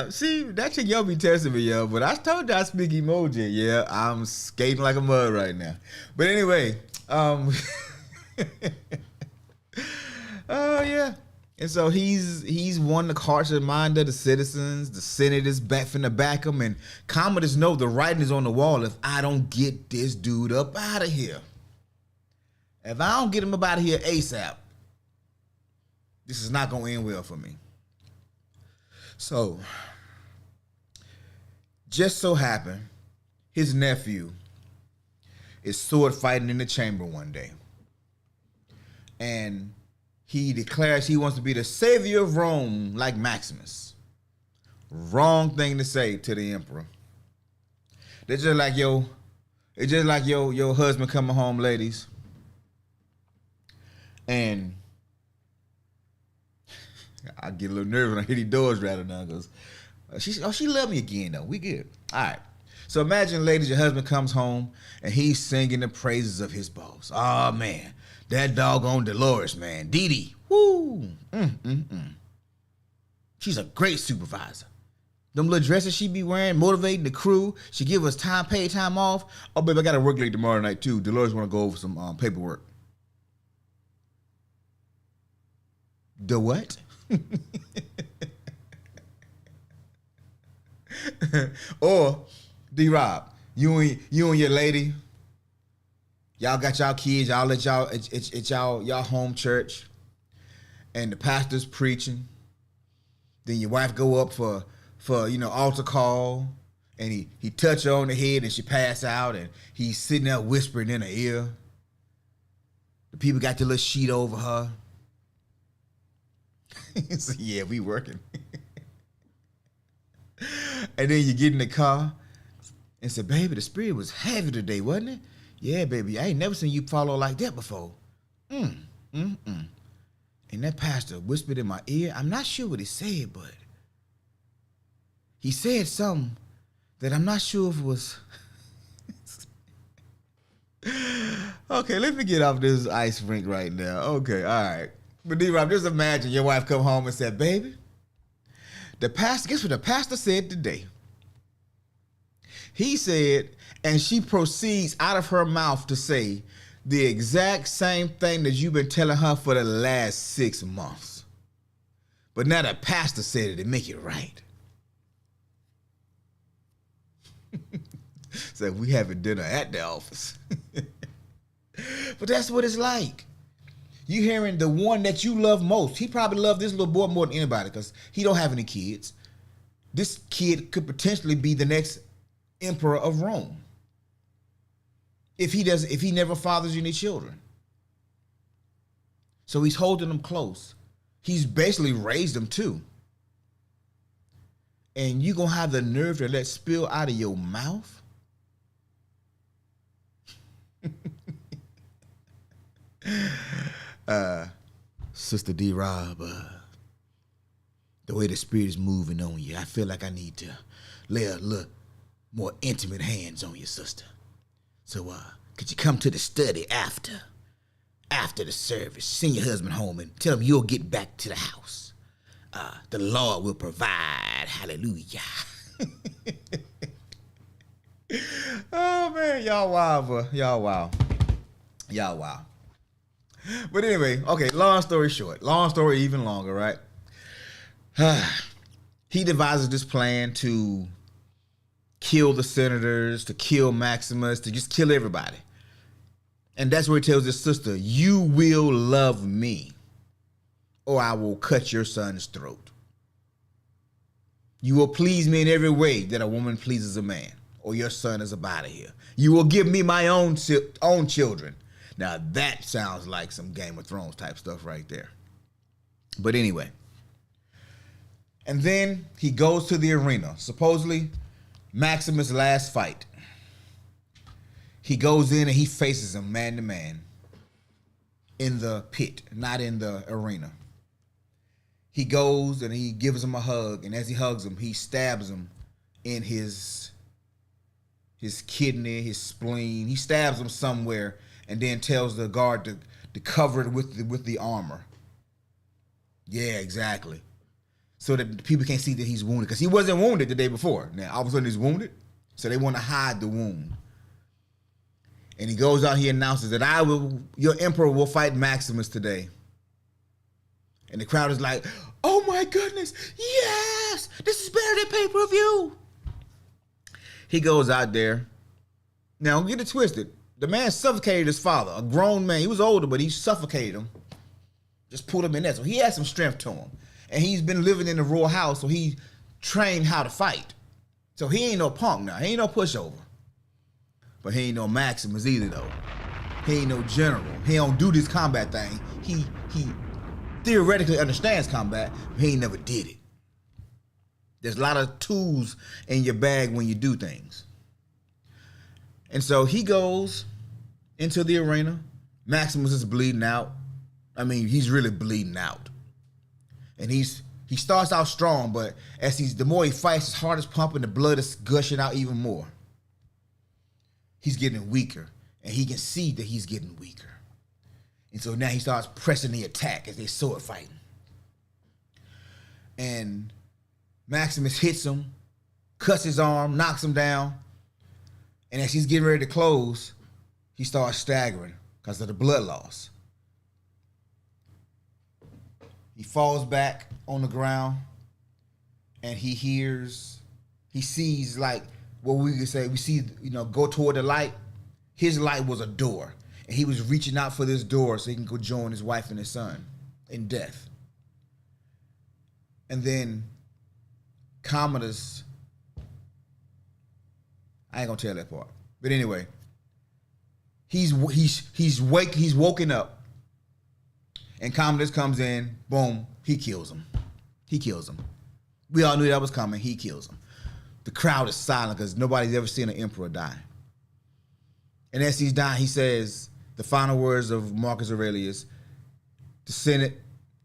See, that chick, y'all be testing me, yo. But I told you I speak emoji. Yeah, I'm skating like a mud right now. But anyway, oh yeah. And so he's won the hearts and mind of the citizens. The Senate is back finna back him, and Commodus know the writing is on the wall. If I don't get this dude up out of here, if I don't get him up out of here ASAP, this is not gonna end well for me. So, just so happened, his nephew is sword fighting in the chamber one day, and he declares he wants to be the savior of Rome like Maximus. Wrong thing to say to the emperor. It's just like your husband coming home, ladies. And I get a little nervous when I hear these doors rattling now because she loved me again though. We good. All right. So imagine, ladies, your husband comes home and he's singing the praises of his boss. Oh man. That doggone Dolores, man. Dee Dee. Woo. She's a great supervisor. Them little dresses she be wearing, motivating the crew. She give us paid time off. Oh, babe, I got to work late tomorrow night, too. Dolores want to go over some paperwork. The what? Or, D-Rob, you and your lady, y'all got y'all kids, y'all let y'all, it's y'all home church, and the pastor's preaching. Then your wife go up for altar call, and he touch her on the head and she pass out, and he's sitting there whispering in her ear. The people got the little sheet over her. So, yeah, we working. And then you get in the car and say, baby, the spirit was heavy today, wasn't it? Yeah, baby, I ain't never seen you follow like that before. And that pastor whispered in my ear. I'm not sure what he said, but he said something that I'm not sure if it was. Okay, let me get off this ice rink right now. Okay, all right. But D-Rob, just imagine your wife come home and said, baby, guess what the pastor said today? He said, and she proceeds out of her mouth to say the exact same thing that you've been telling her for the last 6 months. But now the pastor said it to make it right. So we having dinner at the office. But that's what it's like. You hearing the one that you love most. He probably loved this little boy more than anybody because he don't have any kids. This kid could potentially be the next emperor of Rome. If he never fathers any children. So he's holding them close. He's basically raised them too. And you gonna have the nerve to let spill out of your mouth? Sister D-Rob, the way the spirit is moving on you, I feel like I need to lay a little more intimate hands on you, sister. So, could you come to the study after the service? Send your husband home and tell him you'll get back to the house. The Lord will provide. Hallelujah. Oh, man. Y'all wild, bro. Y'all wild. But anyway, okay, long story short. Long story even longer, right? He devises this plan to kill the senators, to kill Maximus, to just kill everybody. And that's where he tells his sister, you will love me, or I will cut your son's throat. You will please me in every way that a woman pleases a man, or your son is about here. You will give me my own children. Now that sounds like some Game of Thrones type stuff right there. But anyway. And then he goes to the arena. Supposedly, Maximus' last fight. He goes in and he faces him man to man in the pit, not in the arena. He goes and he gives him a hug, and as he hugs him, he stabs him in his kidney, his spleen. He stabs him somewhere and then tells the guard to cover it with the armor. Yeah, exactly. So that people can't see that he's wounded, because he wasn't wounded the day before. Now, all of a sudden he's wounded, so they want to hide the wound. And he goes out, he announces that your emperor will fight Maximus today. And the crowd is like, oh my goodness, yes, this is better than pay-per-view. He goes out there. Now, don't get it twisted. The man suffocated his father, a grown man. He was older, but he suffocated him. Just pulled him in there. So he had some strength to him. And he's been living in the royal house, so he trained how to fight. So he ain't no punk now. He ain't no pushover. But he ain't no Maximus either, though. He ain't no general. He don't do this combat thing. He theoretically understands combat, but he ain't never did it. There's a lot of tools in your bag when you do things. And so he goes into the arena. Maximus is bleeding out. I mean, he's really bleeding out. And he starts out strong, but the more he fights, his heart is pumping, the blood is gushing out even more. He's getting weaker, and he can see that he's getting weaker. And so now he starts pressing the attack as they sword fighting. And Maximus hits him, cuts his arm, knocks him down. And as he's getting ready to close, he starts staggering because of the blood loss. He falls back on the ground, and he sees like what we could say, we see, go toward the light. His light was a door, and he was reaching out for this door so he can go join his wife and his son in death. And then Commodus, I ain't gonna tell that part, but anyway, he's woken up, and Commodus comes in, boom, he kills him. We all knew that was coming. He kills him. The crowd is silent because nobody's ever seen an emperor die. And as he's dying, he says the final words of Marcus Aurelius: the Senate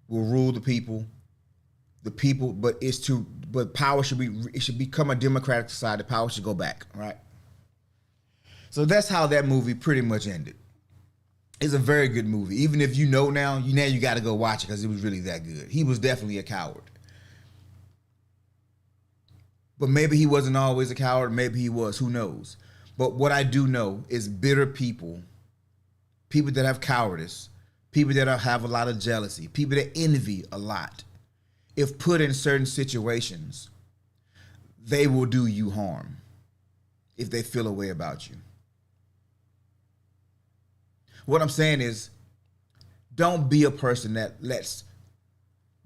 will rule the people, but power should become a democratic society. Power should go back, right? So that's how that movie pretty much ended. It's a very good movie. Even if you know now, you got to go watch it because it was really that good. He was definitely a coward. But maybe he wasn't always a coward. Maybe he was. Who knows? But what I do know is bitter people, people that have cowardice, people that have a lot of jealousy, people that envy a lot, if put in certain situations, they will do you harm if they feel a way about you. What I'm saying is, don't be a person that lets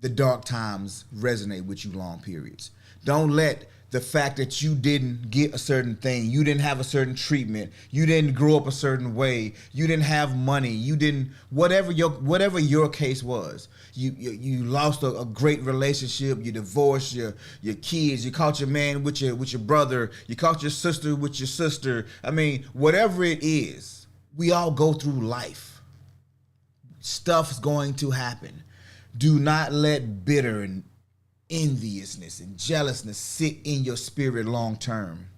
the dark times resonate with you long periods. Don't let the fact that you didn't get a certain thing, you didn't have a certain treatment, you didn't grow up a certain way, you didn't have money, you didn't, whatever your case was, you lost a great relationship, you divorced your kids, you caught your man with your brother, you caught your sister with your sister. I mean, whatever it is, we all go through life. Stuff's going to happen. Do not let bitter and enviousness and jealousness sit in your spirit long term,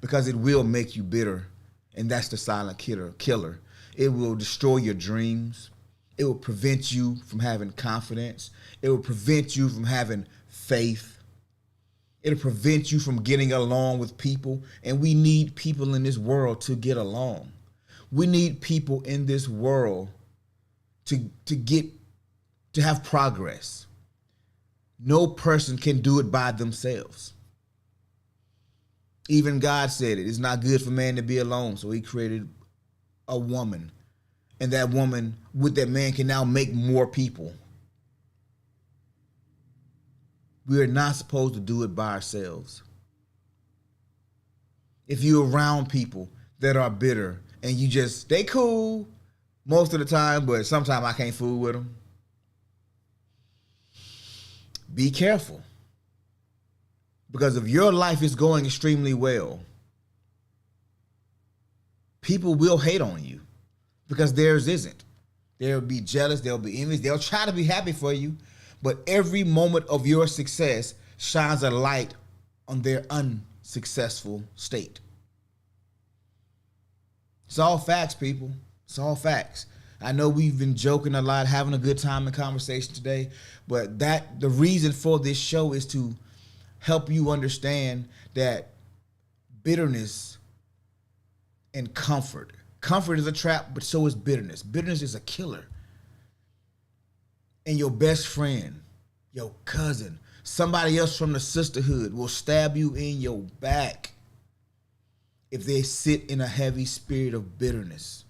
because it will make you bitter, and that's the silent killer. It will destroy your dreams. It will prevent you from having confidence. It will prevent you from having faith. It'll prevent you from getting along with people, and we need people in this world to get along. We need people in this world to have progress. No person can do it by themselves. Even God said it. It's not good for man to be alone. So he created a woman. And that woman with that man can now make more people. We are not supposed to do it by ourselves. If you're around people that are bitter and they cool most of the time, but sometimes I can't fool with them, be careful. Because if your life is going extremely well, people will hate on you because theirs isn't. They'll be jealous, they'll be envious, they'll try to be happy for you, but every moment of your success shines a light on their unsuccessful state. It's all facts, people. It's all facts. I know we've been joking a lot, having a good time in conversation today, but the reason for this show is to help you understand that bitterness and comfort is a trap, but so is bitterness. Bitterness is a killer. And your best friend, your cousin, somebody else from the sisterhood will stab you in your back if they sit in a heavy spirit of bitterness.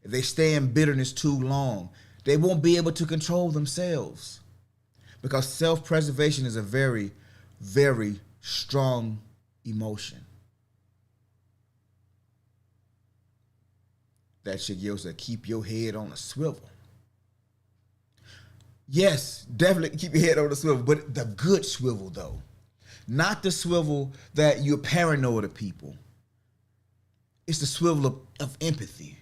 If they stay in bitterness too long, they won't be able to control themselves, because self-preservation is a very, very strong emotion. That shit yells to keep your head on a swivel. Yes, definitely keep your head on the swivel, but the good swivel though. Not the swivel that you're paranoid of people. It's the swivel of empathy.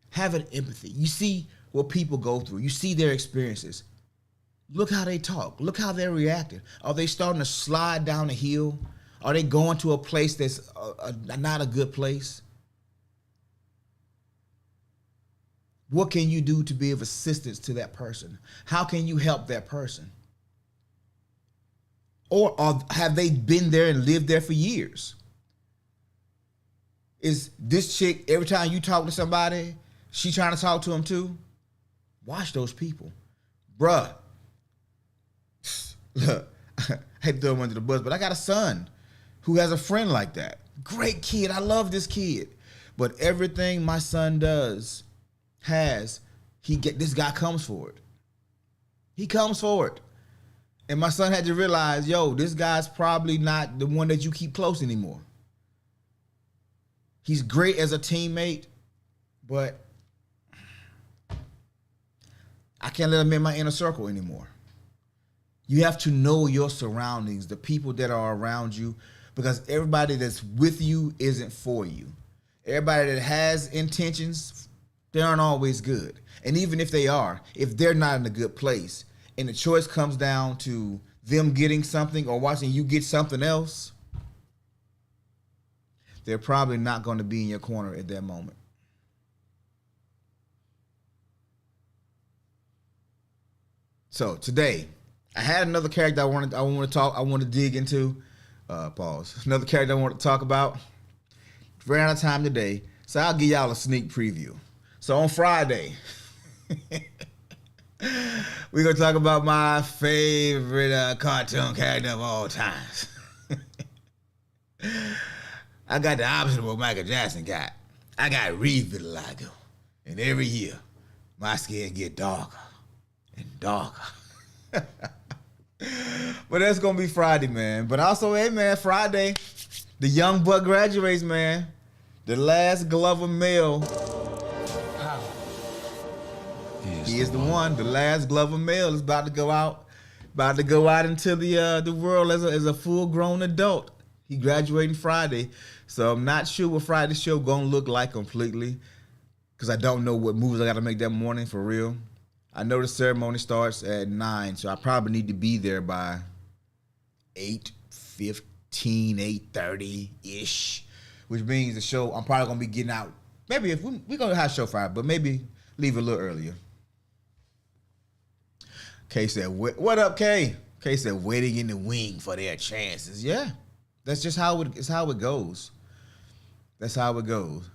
Having empathy. You see what people go through. You see their experiences. Look how they talk. Look how they're reacting. Are they starting to slide down a hill? Are they going to a place that's not a good place? What can you do to be of assistance to that person? How can you help that person? Or have they been there and lived there for years? Is this chick, every time you talk to somebody, she trying to talk to him too? Watch those people. Bruh. Look, I hate to throw him under the bus, but I got a son who has a friend like that. Great kid. I love this kid. But everything my son does, this guy comes for it. He comes for it. And my son had to realize, this guy's probably not the one that you keep close anymore. He's great as a teammate, but I can't let him in my inner circle anymore. You have to know your surroundings, the people that are around you, because everybody that's with you isn't for you. Everybody that has intentions, they aren't always good. And even if they are, if they're not in a good place, and the choice comes down to them getting something or watching you get something else, they're probably not going to be in your corner at that moment. So today, I had another character I want to dig into. Pause. Another character I want to talk about. Ran out of time today, so I'll give y'all a sneak preview. So on Friday, we're gonna talk about my favorite cartoon character of all times. I got the opposite of what Michael Jackson got. I got revitiligo, and every year my skin get darker and darker. But that's gonna be Friday, man. But also, hey, man, Friday, the young buck graduates, man. The last Glover male. He is the one. The last Glover male is about to go out into the world as a full grown adult. He graduating Friday, so I'm not sure what Friday's show gonna look like completely, because I don't know what moves I got to make that morning for real. I know the ceremony starts at 9, so I probably need to be there by 8:15, 8:30-ish, which means the show, I'm probably going to be getting out. Maybe if we're going to have show Friday, but maybe leave a little earlier. Kay said, what up, Kay? Kay said, waiting in the wing for their chances. Yeah, that's just how it goes. That's how it goes.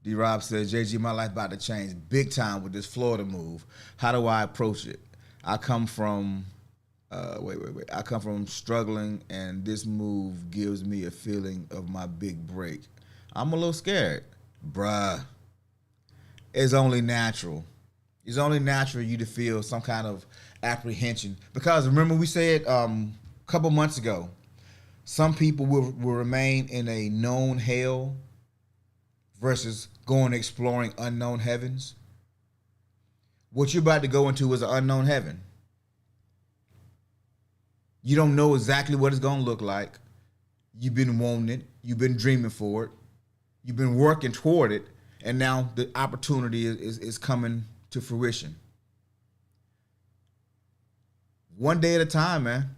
D-Rob says, JG, my life about to change big time with this Florida move. How do I approach it? I come from, I come from struggling, and this move gives me a feeling of my big break. I'm a little scared. Bruh, it's only natural. It's only natural you to feel some kind of apprehension. Because remember we said a couple months ago, some people will remain in a known hell versus going exploring unknown heavens. What you're about to go into is an unknown heaven. You don't know exactly what it's going to look like. You've been wanting it. You've been dreaming for it. You've been working toward it. And now the opportunity is coming to fruition. One day at a time, man.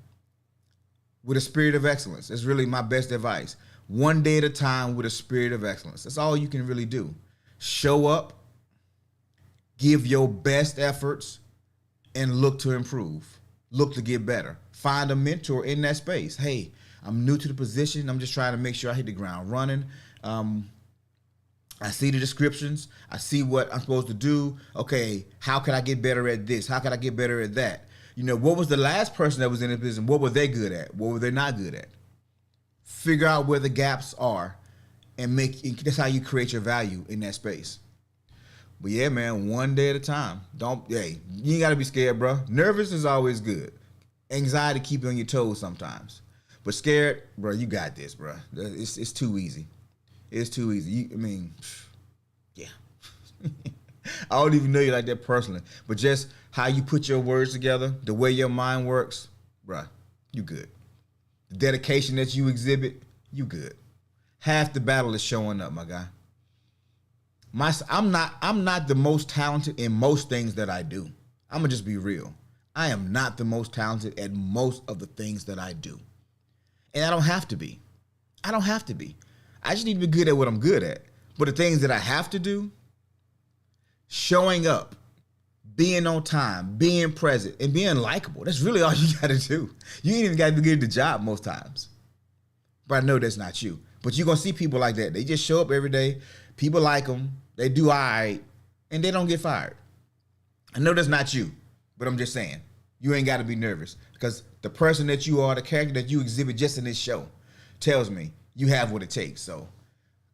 With a spirit of excellence. That's really my best advice. One day at a time with a spirit of excellence. That's all you can really do. Show up, give your best efforts, and look to improve. Look to get better. Find a mentor in that space. Hey, I'm new to the position. I'm just trying to make sure I hit the ground running. I see the descriptions. I see what I'm supposed to do. Okay, how can I get better at this? How can I get better at that? You know, what was the last person that was in the position? What were they good at? What were they not good at? Figure out where the gaps are, and that's how you create your value in that space. But yeah, man, one day at a time. You ain't gotta be scared, bro. Nervous is always good. Anxiety keep you on your toes sometimes. But scared, bro, you got this, bro. It's too easy. It's too easy. Yeah. I don't even know you like that personally, but just how you put your words together, the way your mind works, bro, you good. The dedication that you exhibit, you good. Half the battle is showing up, my guy. I'm not the most talented in most things that I do. I'm gonna just be real. I am not the most talented at most of the things that I do. And I don't have to be. I don't have to be. I just need to be good at what I'm good at. But the things that I have to do, showing up, being on time, being present, and being likable. That's really all you gotta do. You ain't even gotta be good at the job most times. But I know that's not you. But you're gonna see people like that. They just show up every day. People like them. They do all right. And they don't get fired. I know that's not you. But I'm just saying, you ain't gotta be nervous. Because the person that you are, the character that you exhibit just in this show, tells me you have what it takes. So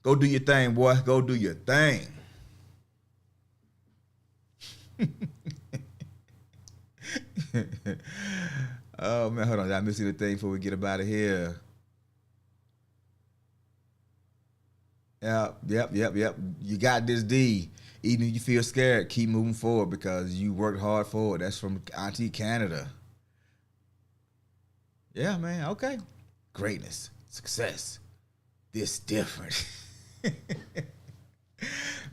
go do your thing, boy. Go do your thing. Oh man, hold on. I'm missing the thing before we get up out of here. Yep. You got this, D. Even if you feel scared, keep moving forward because you worked hard for it. That's from Auntie Canada. Yeah, man. Okay. Greatness, success. This different.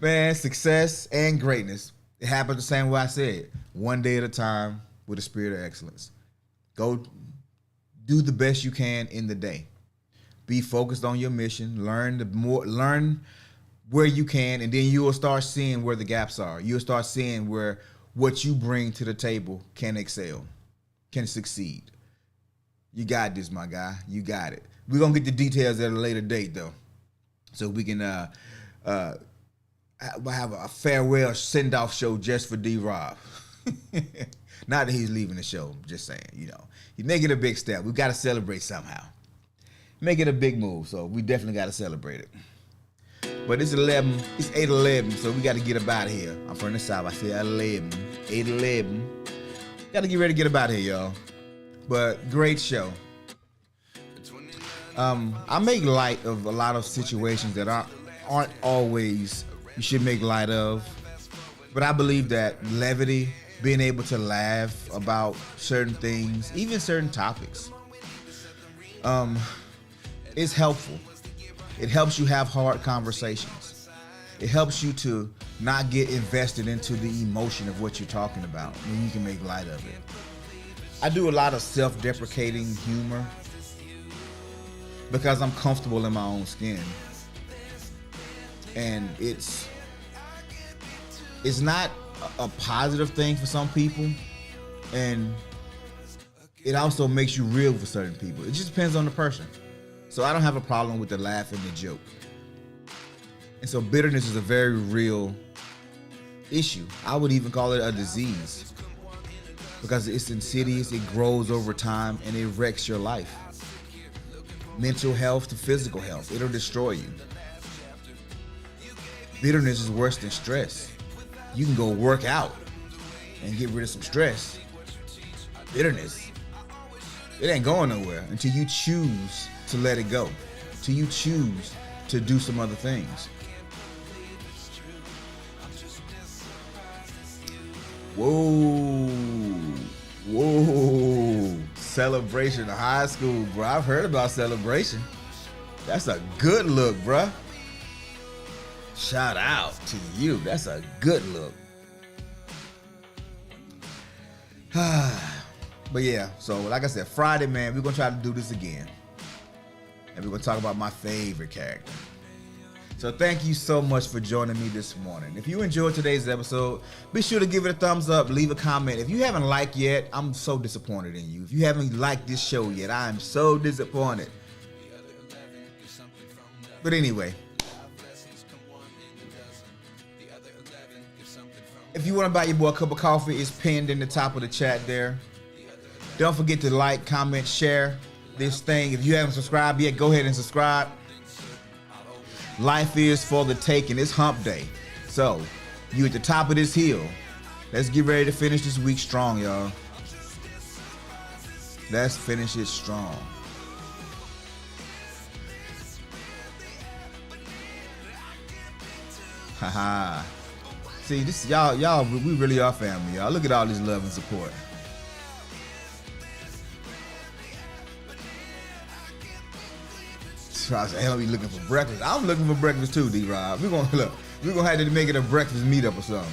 Man, success and greatness. It happens the same way I said. One day at a time with a spirit of excellence. Go do the best you can in the day. Be focused on your mission. Learn where you can, and then you will start seeing where the gaps are. You'll start seeing where what you bring to the table can excel, can succeed. You got this, my guy. You got it. We're going to get the details at a later date, though, so we can have a farewell send-off show just for D-Rob. Not that he's leaving the show, I'm just saying, you know. He's making a big step. We've got to celebrate somehow. Make it a big move, so we definitely got to celebrate it. But it's 8:11, so we got to get up out of here. I'm from the South. I said 8:11. Got to get ready to get up out of here, y'all. But great show. I make light of a lot of situations that aren't always you should make light of. But I believe that levity, being able to laugh about certain things, even certain topics, is helpful. It helps you have hard conversations. It helps you to not get invested into the emotion of what you're talking about when you can make light of it. I do a lot of self-deprecating humor because I'm comfortable in my own skin. And it's not a positive thing for some people, and it also makes you real for certain people. It just depends on the person. So I don't have a problem with the laugh and the joke. And so bitterness is a very real issue. I would even call it a disease because it's insidious, it grows over time, and it wrecks your life. Mental health to physical health, it'll destroy you. Bitterness is worse than stress. You can go work out and get rid of some stress. Bitterness, it ain't going nowhere until you choose to let it go, until you choose to do some other things. Whoa, Celebration of high school, bro. I've heard about Celebration. That's a good look, bro. Shout out to you. That's a good look. But yeah, so like I said, Friday, man, we're going to try to do this again. And we're going to talk about my favorite character. So thank you so much for joining me this morning. If you enjoyed today's episode, be sure to give it a thumbs up, leave a comment. If you haven't liked yet, I'm so disappointed in you. If you haven't liked this show yet, I am so disappointed. But anyway, if you want to buy your boy a cup of coffee, it's pinned in the top of the chat there. Don't forget to like, comment, share this thing. If you haven't subscribed yet, go ahead and subscribe. Life is for the taking. It's hump day. So, you at the top of this hill. Let's get ready to finish this week strong, y'all. Let's finish it strong. Haha. See, this y'all, we really are family, y'all. Look at all this love and support. I said, hell, we looking for breakfast. I'm looking for breakfast too, D-Rob. We're gonna have to make it a breakfast meetup or something.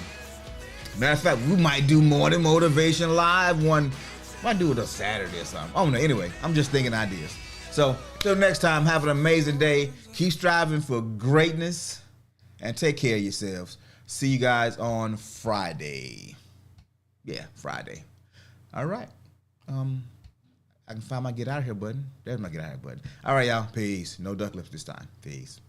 Matter of fact, we might do Morning Motivation Live one. Might do it a Saturday or something. I don't know. Anyway, I'm just thinking ideas. So, till next time, have an amazing day. Keep striving for greatness and take care of yourselves. See you guys on Friday. Yeah, Friday. All right. I can find my get out of here button. There's my get out of here button. All right, y'all. Peace. No duck lips this time. Peace.